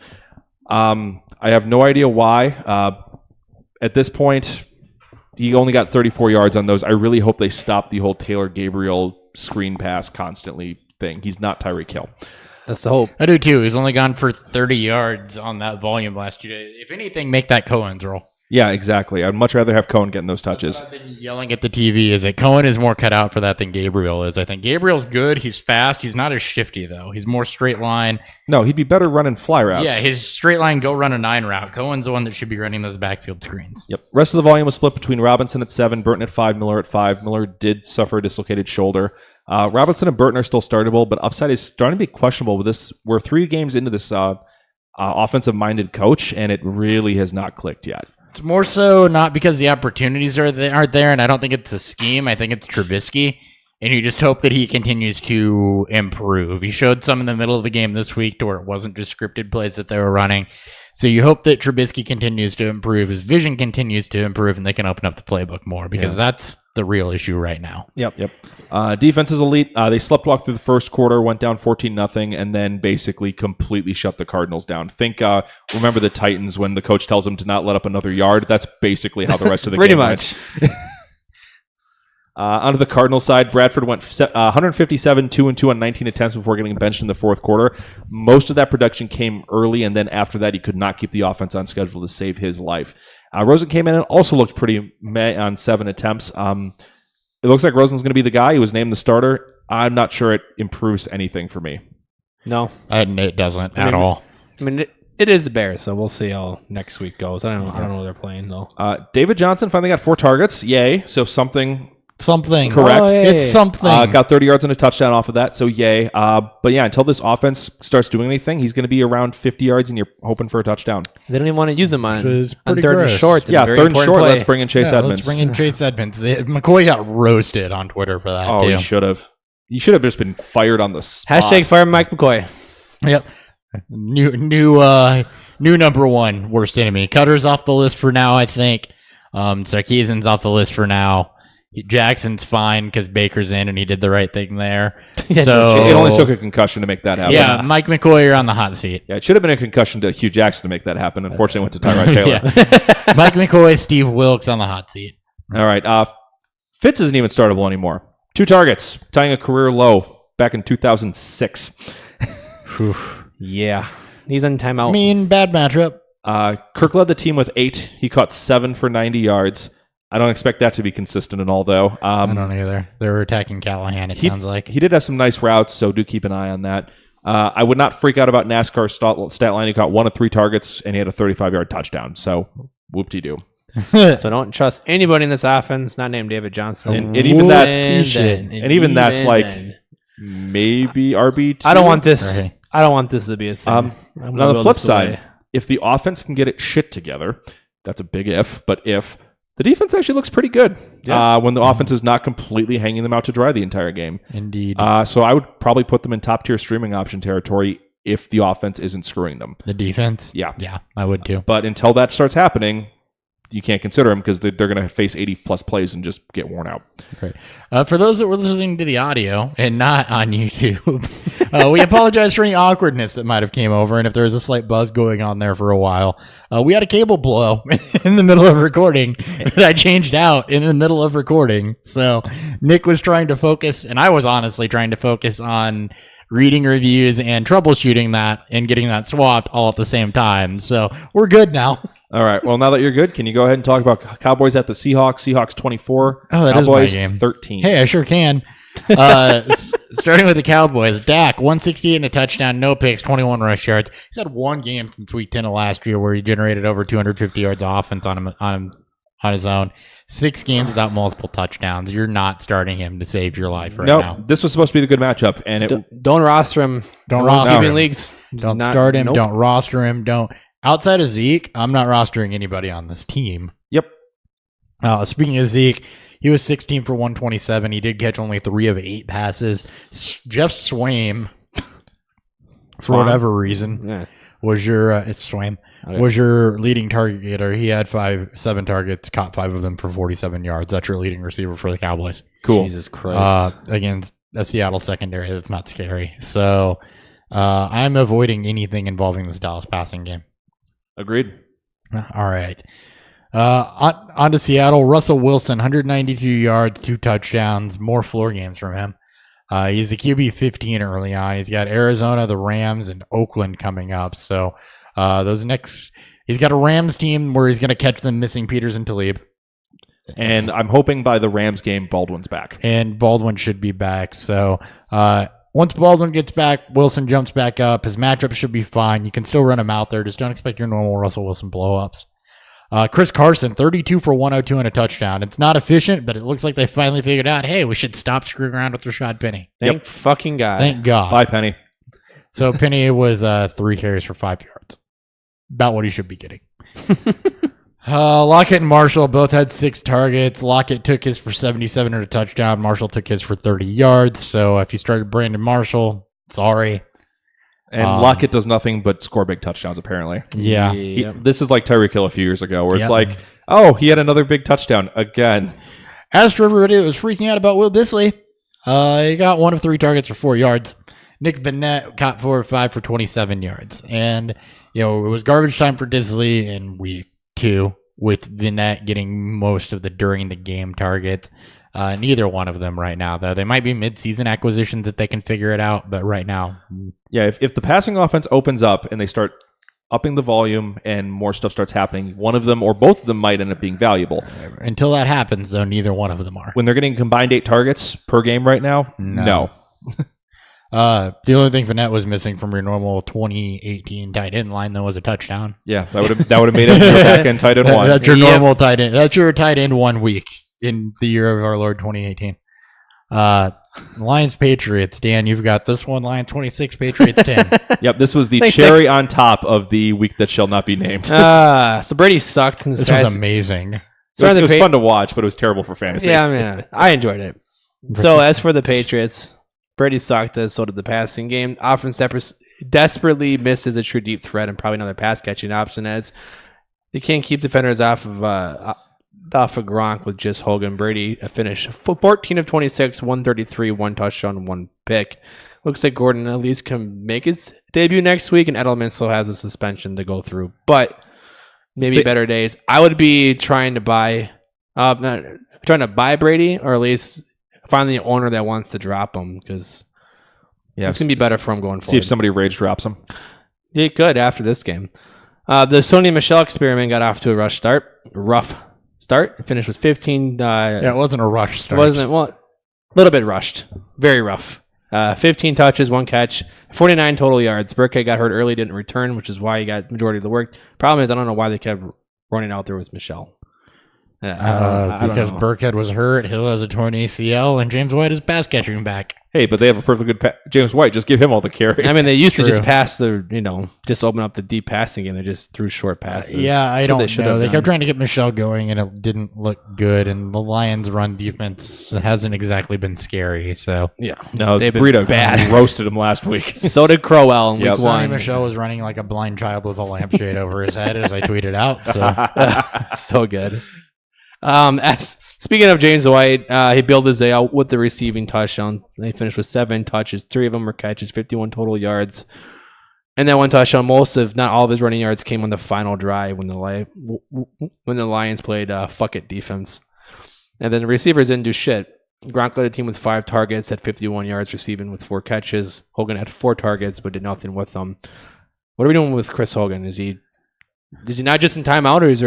I have no idea why. At this point, he only got 34 yards on those. I really hope they stop the whole Taylor Gabriel screen pass constantly thing. He's not Tyreek Hill. That's the hope. I do too. He's only gone for 30 yards on that volume last 2 days. If anything, make that Cohen's role. Yeah, exactly. I'd much rather have Cohen getting those touches. I've been yelling at the TV is that Cohen is more cut out for that than Gabriel is. I think Gabriel's good. He's fast. He's not as shifty, though. He's more straight line. No, he'd be better running fly routes. Yeah, his straight line go run a 9 route. Cohen's the one that should be running those backfield screens. Yep. Rest of the volume was split between Robinson at 7, Burton at 5, Miller at 5. Miller did suffer a dislocated shoulder. Robinson and Burton are still startable, but upside is starting to be questionable with this. We're 3 games into this offensive-minded coach, and it really has not clicked yet. It's more so not because the opportunities aren't there, and I don't think it's a scheme. I think it's Trubisky, and you just hope that he continues to improve. He showed some in the middle of the game this week to where it wasn't just scripted plays that they were running. So you hope that Trubisky continues to improve, his vision continues to improve, and they can open up the playbook more because that's the real issue right now. Yep. Defense is elite. They sleptwalked through the first quarter, went down 14-0, and then basically completely shut the Cardinals down. Remember the Titans when the coach tells them to not let up another yard? That's basically how the rest of the game went. Pretty much. Onto the Cardinals side, Bradford went 157, 2-2 on 19 attempts before getting benched in the fourth quarter. Most of that production came early, and then after that, he could not keep the offense on schedule to save his life. Rosen came in and also looked pretty meh on 7 attempts. It looks like Rosen's going to be the guy. He was named the starter. I'm not sure it improves anything for me. No. It doesn't at all. I mean, it is the Bears, so we'll see how next week goes. I don't know who they're playing, though. David Johnson finally got 4 targets. Yay. So something correct. Oh, it's something. Got 30 yards and a touchdown off of that, so yay. But yeah, until this offense starts doing anything, he's going to be around 50 yards, and you're hoping for a touchdown. They don't even want to use him on 3rd and gross. short. Yeah, 3rd and short. Let's bring in Chase Edmonds. Let's bring in Chase Edmonds. McCoy got roasted on Twitter for that, too. He should have. He should have just been fired on the spot. # fire Mike McCoy. Yep. New number one worst enemy. Cutter's off the list for now, I think. Sarkisian's off the list for now. Jackson's fine because Baker's in and he did the right thing there. So it only took a concussion to make that happen. Yeah, Mike McCoy, you're on the hot seat. Yeah, it should have been a concussion to Hugh Jackson to make that happen. Unfortunately, it went to Tyrod Taylor. Yeah. Mike McCoy, Steve Wilkes on the hot seat. All right. Fitz isn't even startable anymore. 2 targets, tying a career low back in 2006. Yeah. He's on timeout. I mean, bad matchup. Kirk led the team with 8. He caught 7 for 90 yards. I don't expect that to be consistent at all, though. I don't either. They're attacking Callahan, it sounds like. He did have some nice routes, so do keep an eye on that. I would not freak out about NASCAR's stat line. He caught 1 of 3 targets, and he had a 35-yard touchdown. So, whoop-de-doo. So don't trust anybody in this offense not named David Johnson. And even that's like maybe RB2. I don't want this. Right. I don't want this to be a thing. On the flip side, if the offense can get its shit together, that's a big if, but if the defense actually looks pretty good when the offense is not completely hanging them out to dry the entire game. Indeed. So I would probably put them in top-tier streaming option territory if the offense isn't screwing them. The defense? Yeah. Yeah, I would too. But until that starts happening, you can't consider them because they're going to face 80-plus plays and just get worn out. Great. For those that were listening to the audio and not on YouTube, we apologize for any awkwardness that might have came over, and if there was a slight buzz going on there for a while. We had a cable blow in the middle of recording that I changed out in the middle of recording. So Nick was trying to focus, and I was honestly trying to focus on reading reviews and troubleshooting that and getting that swapped all at the same time. So we're good now. All right. Well, now that you're good, can you go ahead and talk about Cowboys at the Seahawks? Seahawks 24. Oh, that Cowboys is my game. 13. Hey, I sure can. Starting with the Cowboys, Dak 168 and a touchdown, no picks, 21 rush yards. He's had one game since week 10 of last year where he generated over 250 yards of offense on his own. 6 games without multiple touchdowns. You're not starting him to save your life right now. This was supposed to be the good matchup, and don't roster him. Don't roster him. Leagues. Don't start him. Nope. Don't roster him. Don't. Outside of Zeke, I'm not rostering anybody on this team. Yep. Speaking of Zeke, he was 16 for 127. He did catch only 3 of 8 passes. Jeff Swaim, for whatever reason, was your it's Swaim was your leading target getter. He had 7 targets, caught 5 of them for 47 yards. That's your leading receiver for the Cowboys. Cool. Jesus Christ. Against a Seattle secondary that's not scary. So I'm avoiding anything involving this Dallas passing game. Agreed. All right. On to Seattle. Russell Wilson, 192 yards, 2 touchdowns, more floor games from him. He's the QB 15 early on. He's got Arizona, the Rams, and Oakland coming up. So he's got a Rams team where he's going to catch them missing Peters and Talib. And I'm hoping by the Rams game, Baldwin's back. And Baldwin should be back. So once Baldwin gets back, Wilson jumps back up. His matchup should be fine. You can still run him out there. Just don't expect your normal Russell Wilson blow-ups. Chris Carson, 32 for 102 and a touchdown. It's not efficient, but it looks like they finally figured out, hey, we should stop screwing around with Rashad Penny. Thank fucking God. Thank God. Bye, Penny. So Penny was 3 carries for 5 yards. About what he should be getting. Lockett and Marshall both had 6 targets. Lockett took his for 77 and a touchdown. Marshall took his for 30 yards. So if you started Brandon Marshall, sorry. And Lockett does nothing but score big touchdowns, apparently. Yeah. This is like Tyreek Hill a few years ago, where it's like, oh, he had another big touchdown again. As for everybody that was freaking out about Will Dissly, he got 1 of 3 targets for 4 yards. Nick Vannett caught 4 of 5 for 27 yards. And, it was garbage time for Dissly in week 2, with Vannett getting most of the during the game targets. Neither one of them right now, though. They might be mid-season acquisitions if they can figure it out, but right now. Yeah, if the passing offense opens up and they start upping the volume and more stuff starts happening, one of them or both of them might end up being valuable. Until that happens, though, neither one of them are. When they're getting combined 8 targets per game right now, no. The only thing Vannett was missing from your normal 2018 tight end line, though, was a touchdown. Yeah, that would have made him your back end tight end 1. That's your normal tight end. That's your tight end 1 week in the year of our Lord 2018. Lions Patriots. Dan, you've got this one. Lions 26, Patriots 10. Yep, this was the cherry on top of the week that shall not be named. So Brady sucked in this was amazing. It was fun to watch, but it was terrible for fantasy. Yeah, man, I enjoyed it. So as for the Patriots, Brady sucked, so did the passing game. Offense desperately misses a true deep threat and probably another pass catching option, as they can't keep defenders off of Gronk with just Hogan. Brady finished 14 of 26, 133, 1 touchdown, 1 pick. Looks like Gordon at least can make his debut next week, and Edelman still has a suspension to go through. But maybe better days. I would be trying to buy Brady, or at least find the owner that wants to drop him, because it's going to be better for him going forward. See if somebody rage drops him. Yeah, good after this game. The Sony Michel experiment got off to a rough start. It finished with 15. It wasn't a rush start. A little bit rushed. Very rough. 15 touches, 1 catch, 49 total yards. Burkhead got hurt early, didn't return, which is why he got majority of the work. Problem is, I don't know why they kept running out there with Michel. Because Burkhead was hurt, Hill has a torn ACL, and James White is pass catching back. Hey, but they have a perfectly good James White. Just give him all the carries. I mean, they used to just pass just open up the deep passing game. They just threw short passes. I don't know. They kept trying to get Michel going, and it didn't look good. And the Lions' run defense hasn't exactly been scary. So no, they've been bad. Roasted him last week. So did Crowell in week 1. Sonny Michel was running like a blind child with a lampshade over his head, as I tweeted out. So so good. Speaking of James White, he built his day out with the receiving touchdown. They finished with 7 touches, 3 of them were catches, 51 total yards, and that 1 touchdown. Most of, not all of his running yards came on the final drive when the Lions played fuck it defense, and then the receivers didn't do shit. Gronk led the team with 5 targets, had 51 yards receiving with 4 catches. Hogan had 4 targets but did nothing with them. What are we doing with Chris Hogan? Is he not just in timeout, or is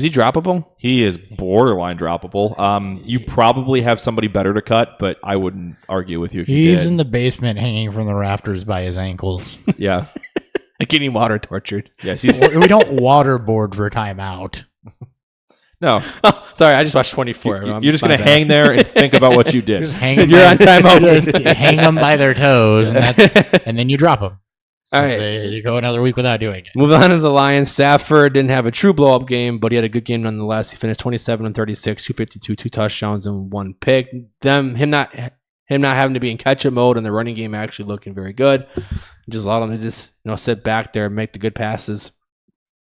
he droppable? He is borderline droppable. You probably have somebody better to cut, but I wouldn't argue with you if you did. He's in the basement hanging from the rafters by his ankles. Yeah. Like getting water tortured. Yes, we don't waterboard for timeout. No. Oh, sorry, I just watched 24. You're just going to hang there and think about what you did. Just hang You're on timeout. Just hang them by their toes, and then you drop them. So all right. You go another week without doing it. Moving on to the Lions. Stafford didn't have a true blow-up game, but he had a good game nonetheless. He finished 27 and 36, 252, 2 touchdowns, and 1 pick. Him not having to be in catch-up mode, and the running game actually looking very good. Just allowed him to just sit back there and make the good passes.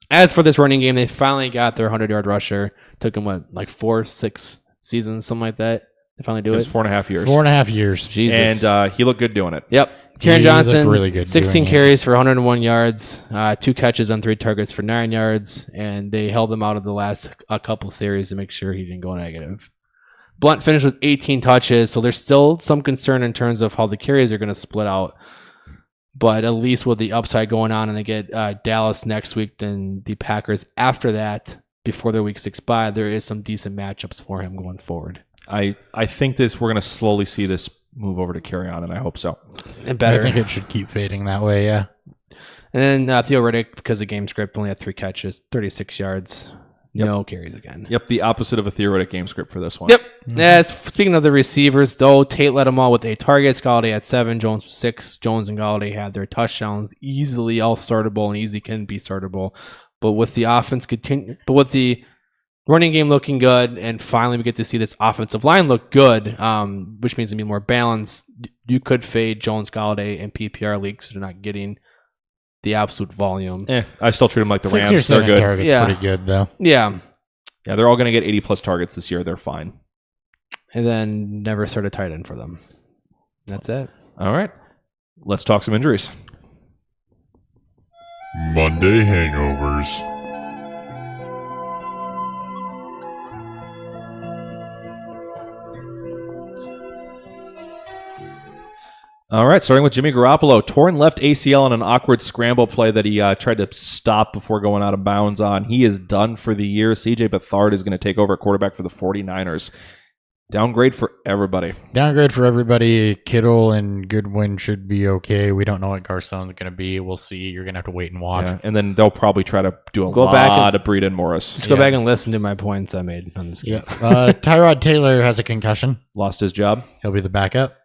As for this running game, they finally got their 100-yard rusher. Took them, 4-6 seasons, something like that. They finally do it. It was 4.5 years. 4.5 years. Jesus. And he looked good doing it. Yep. Karen Johnson, really good 16 carries for 101 yards, 2 catches on 3 targets for 9 yards, and they held him out of the last couple series to make sure he didn't go negative. Blunt finished with 18 touches, so there's still some concern in terms of how the carries are going to split out. But at least with the upside going on, and they get Dallas next week, then the Packers after that, before their week 6 bye, there is some decent matchups for him going forward. I think we're going to slowly see this move over to carry on, and I hope so. And better. I think it should keep fading that way, yeah. And then Theo Riddick, because of game script, only had 3 catches, 36 yards, no carries again. Yep, the opposite of a theoretic game script for this one. Yep. Speaking of the receivers, though, Tate led them all with 8 targets. Galladay had 7. Jones with 6. Jones and Galladay had their touchdowns. Easily all startable, and easy can be startable. But with the with the running game looking good, and finally we get to see this offensive line look good, which means to be more balanced. You could fade Jones, Galladay, and PPR leagues, so they're not getting the absolute volume. I still treat them like the 6 or Rams. 7 They're good. targets, pretty good, though. Yeah. Yeah, they're all going to get 80-plus targets this year. They're fine. And then never start a tight end for them. That's it. All right. Let's talk some injuries. Monday hangovers. All right, starting with Jimmy Garoppolo. Torn left ACL on an awkward scramble play that he tried to stop before going out of bounds on. He is done for the year. CJ Beathard is going to take over at quarterback for the 49ers. Downgrade for everybody. Downgrade for everybody. Kittle and Goodwin should be okay. We don't know what Garçon's going to be. We'll see. You're going to have to wait and watch. Yeah, and then they'll probably try to do a lot of Breida and Morris. Just go back and listen to my points I made on this game. Tyrod Taylor has a concussion. Lost his job. He'll be the backup.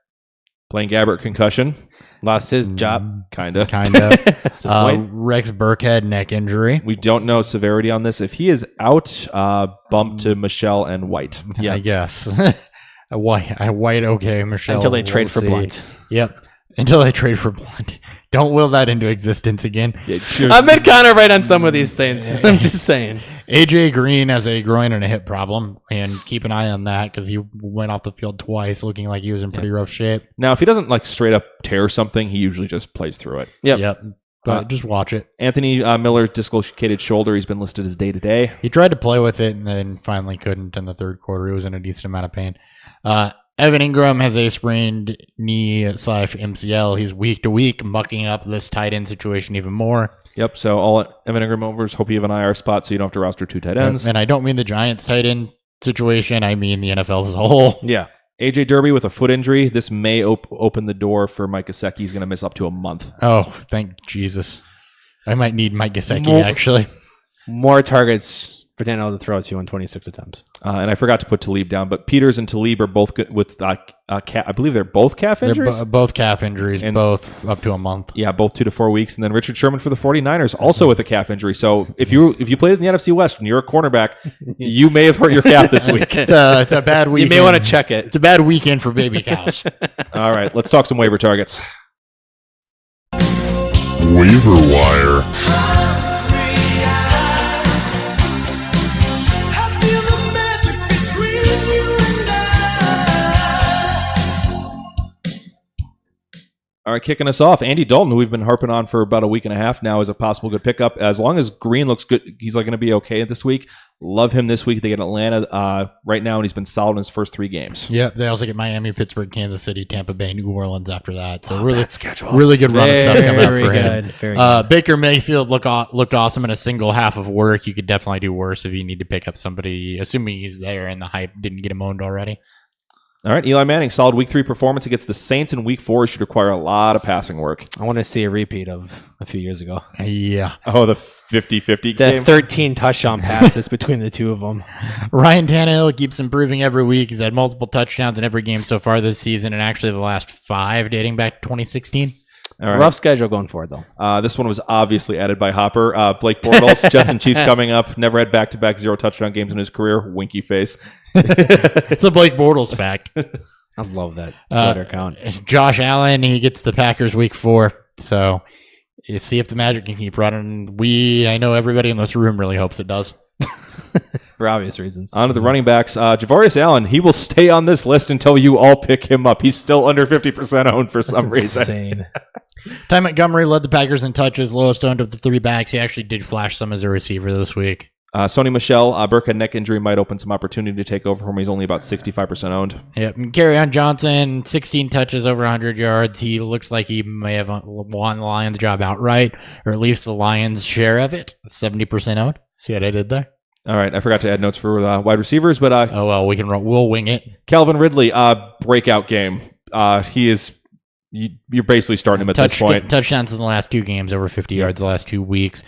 Blaine Gabbert concussion. Lost his job. Kind of. Rex Burkhead neck injury. We don't know severity on this. If he is out, bump to Michelle and White. I guess. White, okay, Michelle. Until they trade for Blunt. Yep. Until they trade for Blunt. Don't will that into existence again. Yeah, sure. I've been kind of right on some of these things. I'm just saying. AJ Green has a groin and a hip problem, and keep an eye on that because he went off the field twice looking like he was in pretty rough shape. Now, if he doesn't like straight up tear something, he usually just plays through it. Yep. But just watch it. Anthony Miller dislocated shoulder. He's been listed as day-to-day. He tried to play with it and then finally couldn't in the third quarter. He was in a decent amount of pain. Evan Ingram has a sprained knee/MCL. He's week to week, mucking up this tight end situation even more. Yep, so all Evan Ingram overs, hope you have an IR spot so you don't have to roster 2 tight ends. And I don't mean the Giants tight end situation. I mean the NFL as a whole. Yeah. AJ Derby with a foot injury. This may open the door for Mike Gesicki. He's going to miss up to a month. Oh, thank Jesus. I might need Mike Gesicki, actually. More targets for Daniel to throw to on 26 attempts. And I forgot to put Talib down, but Peters and Talib are both good with, I believe they're both calf injuries. They're both calf injuries, And- both up to a month. Yeah, both 2 to 4 weeks. And then Richard Sherman for the 49ers, also with a calf injury. So if you played in the NFC West and you're a cornerback, you may have hurt your calf this week. It's a bad weekend. You may want to check it. It's a bad weekend for baby cows. All right, let's talk some waiver targets. Waiver wire. All right, kicking us off, Andy Dalton, who we've been harping on for about a week and a half now, is a possible good pickup. As long as Green looks good, he's going to be okay this week. Love him this week. They get Atlanta right now, and he's been solid in his first 3 games. Yep, they also get Miami, Pittsburgh, Kansas City, Tampa Bay, New Orleans after that. So really good run of stuff coming up for him. Very good. Baker Mayfield looked awesome in a single half of work. You could definitely do worse if you need to pick up somebody, assuming he's there and the hype didn't get him owned already. All right, Eli Manning, solid week 3 performance against the Saints in week 4 should require a lot of passing work. I want to see a repeat of a few years ago. Yeah. Oh, the 50-50 The game. 13 touchdown passes between the two of them. Ryan Tannehill keeps improving every week. He's had multiple touchdowns in every game so far this season, and actually the last 5 dating back to 2016. All right. Rough schedule going forward, though. This one was obviously added by Hopper. Blake Bortles, Jets and Chiefs coming up. Never had back-to-back 0 touchdown games in his career. Winky face. It's a Blake Bortles fact. I love that Twitter account. Josh Allen, he gets the Packers week 4. So you see if the Magic can keep running. I know everybody in this room really hopes it does. For obvious reasons. On to the running backs. Javarius Allen, he will stay on this list until you all pick him up. He's still under 50% owned for some reason. Insane. Ty Montgomery led the Packers in touches, lowest owned of the 3 backs. He actually did flash some as a receiver this week. Sony Michel, Burke neck injury might open some opportunity to take over for him. He's only about 65% owned. Yep. Kerryon Johnson, 16 touches, over 100 yards. He looks like he may have won the Lions job outright, or at least the Lions' share of it. 70% owned. See what I did there? All right, I forgot to add notes for wide receivers, but Oh, well, we'll wing it. Calvin Ridley, breakout game. He is. You're basically starting him at this point. Touchdowns in the last 2 games, over 50 yards the last 2 weeks.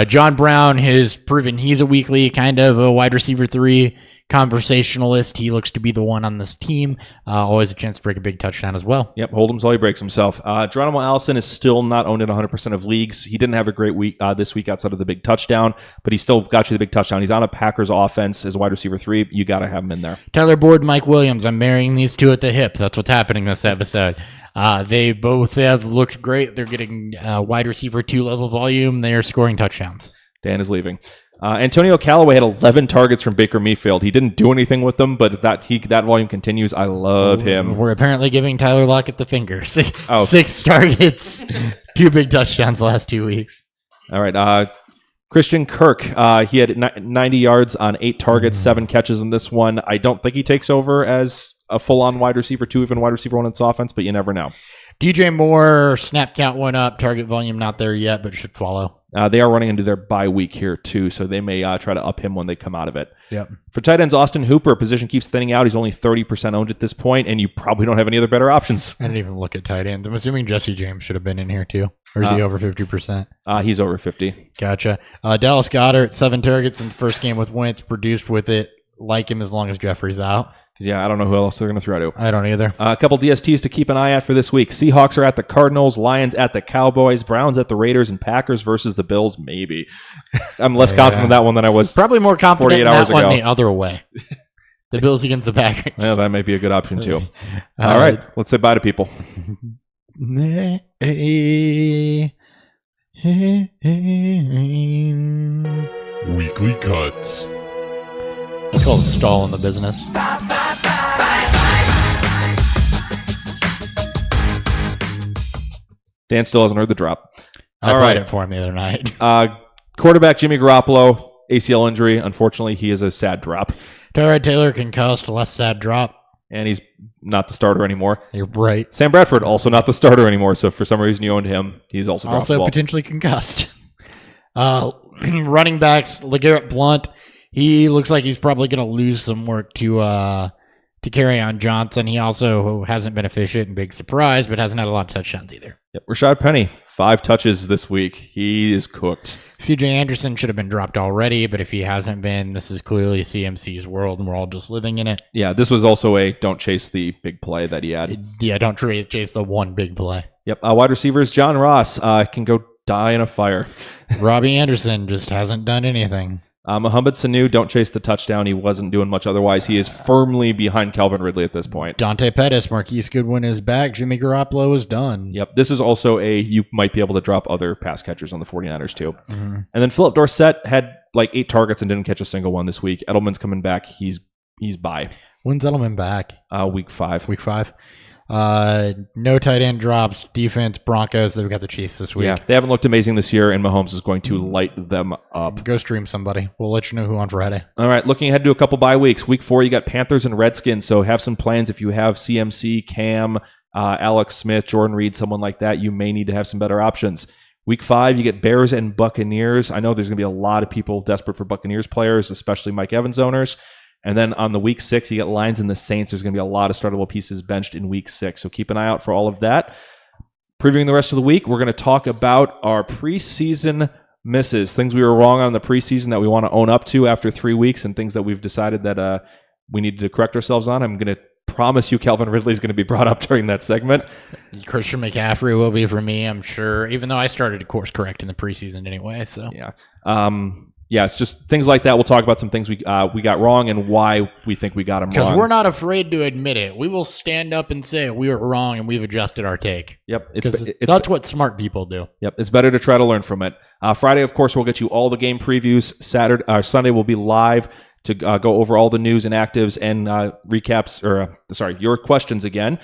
John Brown has proven he's a weekly kind of a wide receiver 3 conversationalist. He looks to be the one on this team. Always a chance to break a big touchdown as well. Yep, hold him till he breaks himself. Geronimo Allison is still not owned in 100% of leagues. He didn't have a great week this week outside of the big touchdown, but he still got you the big touchdown. He's on a Packers offense as a wide receiver 3. You got to have him in there. Tyler Boyd, Mike Williams. I'm marrying these 2 at the hip. That's what's happening this episode. They both have looked great. They're getting wide receiver 2 level volume. They are scoring touchdowns. Dan is leaving. Antonio Callaway had 11 targets from Baker Mayfield. He didn't do anything with them, but that volume continues. I love him. We're apparently giving Tyler Lockett the finger. 6 Oh. targets, 2 big touchdowns the last 2 weeks. All right. Christian Kirk, he had 90 yards on 8 targets, 7 catches in this one. I don't think he takes over as a full-on wide receiver 2, even wide receiver 1 in its offense, but you never know. DJ Moore, snap count went up. Target volume not there yet, but should follow. They are running into their bye week here, too, so they may try to up him when they come out of it. Yep. For tight ends, Austin Hooper, position keeps thinning out. He's only 30% owned at this point, and you probably don't have any other better options. I didn't even look at tight ends. I'm assuming Jesse James should have been in here, too. Or is he over 50%? He's over 50. Gotcha. Dallas Goedert, 7 targets in the first game with Wentz, produced with it. Like him as long as Jeffrey's out. Yeah, I don't know who else they're going to throw to. I don't either. A couple DSTs to keep an eye out for this week. Seahawks are at the Cardinals, Lions at the Cowboys, Browns at the Raiders, and Packers versus the Bills, maybe. I'm less confident in that one than I was. Probably more confident 48 in hours that one ago. the other way. The Bills against the Packers. Yeah, that might be a good option, too. All right, let's say bye to people. Weekly cuts. It's called a stall in the business. Dan still hasn't heard the drop. I All played right. it for him the other night. Quarterback Jimmy Garoppolo, ACL injury. Unfortunately, he is a sad drop, Tyrod Taylor concussed, less sad drop. and he's not the starter anymore. You're right. Sam Bradford, also not the starter anymore. So for some reason you owned him. He's also dropped the Also ball. potentially concussed. Running backs, LeGarrette Blount. He looks like he's probably going to lose some work to carry on Johnson. He also hasn't been efficient and big surprise, but hasn't had a lot of touchdowns either. Yep. Rashad Penny, 5 touches this week. He is cooked. CJ Anderson should have been dropped already, but if he hasn't been, this is clearly CMC's world, and we're all just living in it. Yeah, this was also a don't chase the big play that he had. Yeah, don't chase the one big play. Yep. Wide receivers, John Ross can go die in a fire. Robbie Anderson just hasn't done anything. Mohamed Sanu, don't chase the touchdown. He wasn't doing much otherwise. He is firmly behind Calvin Ridley at this point. Dante Pettis, Marquise Goodwin is back. Jimmy Garoppolo is done. Yep. This is also you might be able to drop other pass catchers on the 49ers too. Mm-hmm. And then Philip Dorsett had like 8 targets and didn't catch a single one this week. Edelman's coming back. He's bye. When's Edelman back? Week 5. Week 5. No tight end drops. Defense, Broncos. They've got the Chiefs this week. Yeah, they haven't looked amazing this year, and Mahomes is going to light them up. Go stream somebody. We'll let you know who on Friday. All right, looking ahead to a couple bye weeks. Week 4, you got Panthers and Redskins, so have some plans. If you have CMC, Cam, Alex Smith, Jordan Reed, someone like that, you may need to have some better options. Week 5, you get Bears and Buccaneers. I know there's going to be a lot of people desperate for Buccaneers players, especially Mike Evans owners. And then on the week 6, you get Lions and the Saints. There's going to be a lot of startable pieces benched in week 6. So keep an eye out for all of that. Previewing the rest of the week, we're going to talk about our preseason misses, things we were wrong on the preseason that we want to own up to after 3 weeks, and things that we've decided that we needed to correct ourselves on. I'm going to promise you Calvin Ridley is going to be brought up during that segment. Christian McCaffrey will be for me, I'm sure, even though I started to course correct in the preseason anyway. So Yeah. Yeah, it's just things like that. We'll talk about some things we got wrong and why we think we got them wrong. because we're not afraid to admit it. We will stand up and say we were wrong and we've adjusted our take. Yep, Because that's what smart people do. Yep, it's better to try to learn from it. Friday, of course, we'll get you all the game previews. Sunday will be live to go over all the news and actives and recaps, your questions again.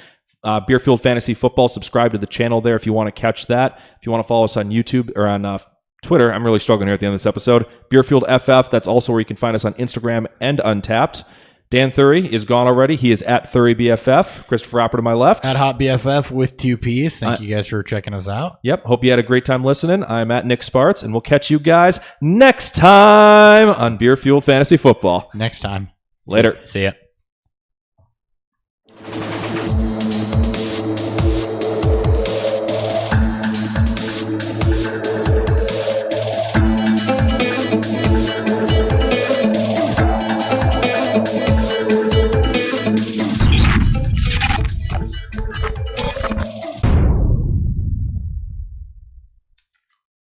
Beerfield Fantasy Football, subscribe to the channel there if you want to catch that. If you want to follow us on YouTube or on Twitter, I'm really struggling here at the end of this episode. Beerfield FF, that's also where you can find us on Instagram and Untapped. Dan Thury is gone already. He is at Thury BFF. Christopher Apper to my left. At Hot BFF with 2 P's. Thank you guys for checking us out. Yep. Hope you had a great time listening. I'm at Nick Sparts, and we'll catch you guys next time on Beerfield Fantasy Football. Next time. Later. See ya.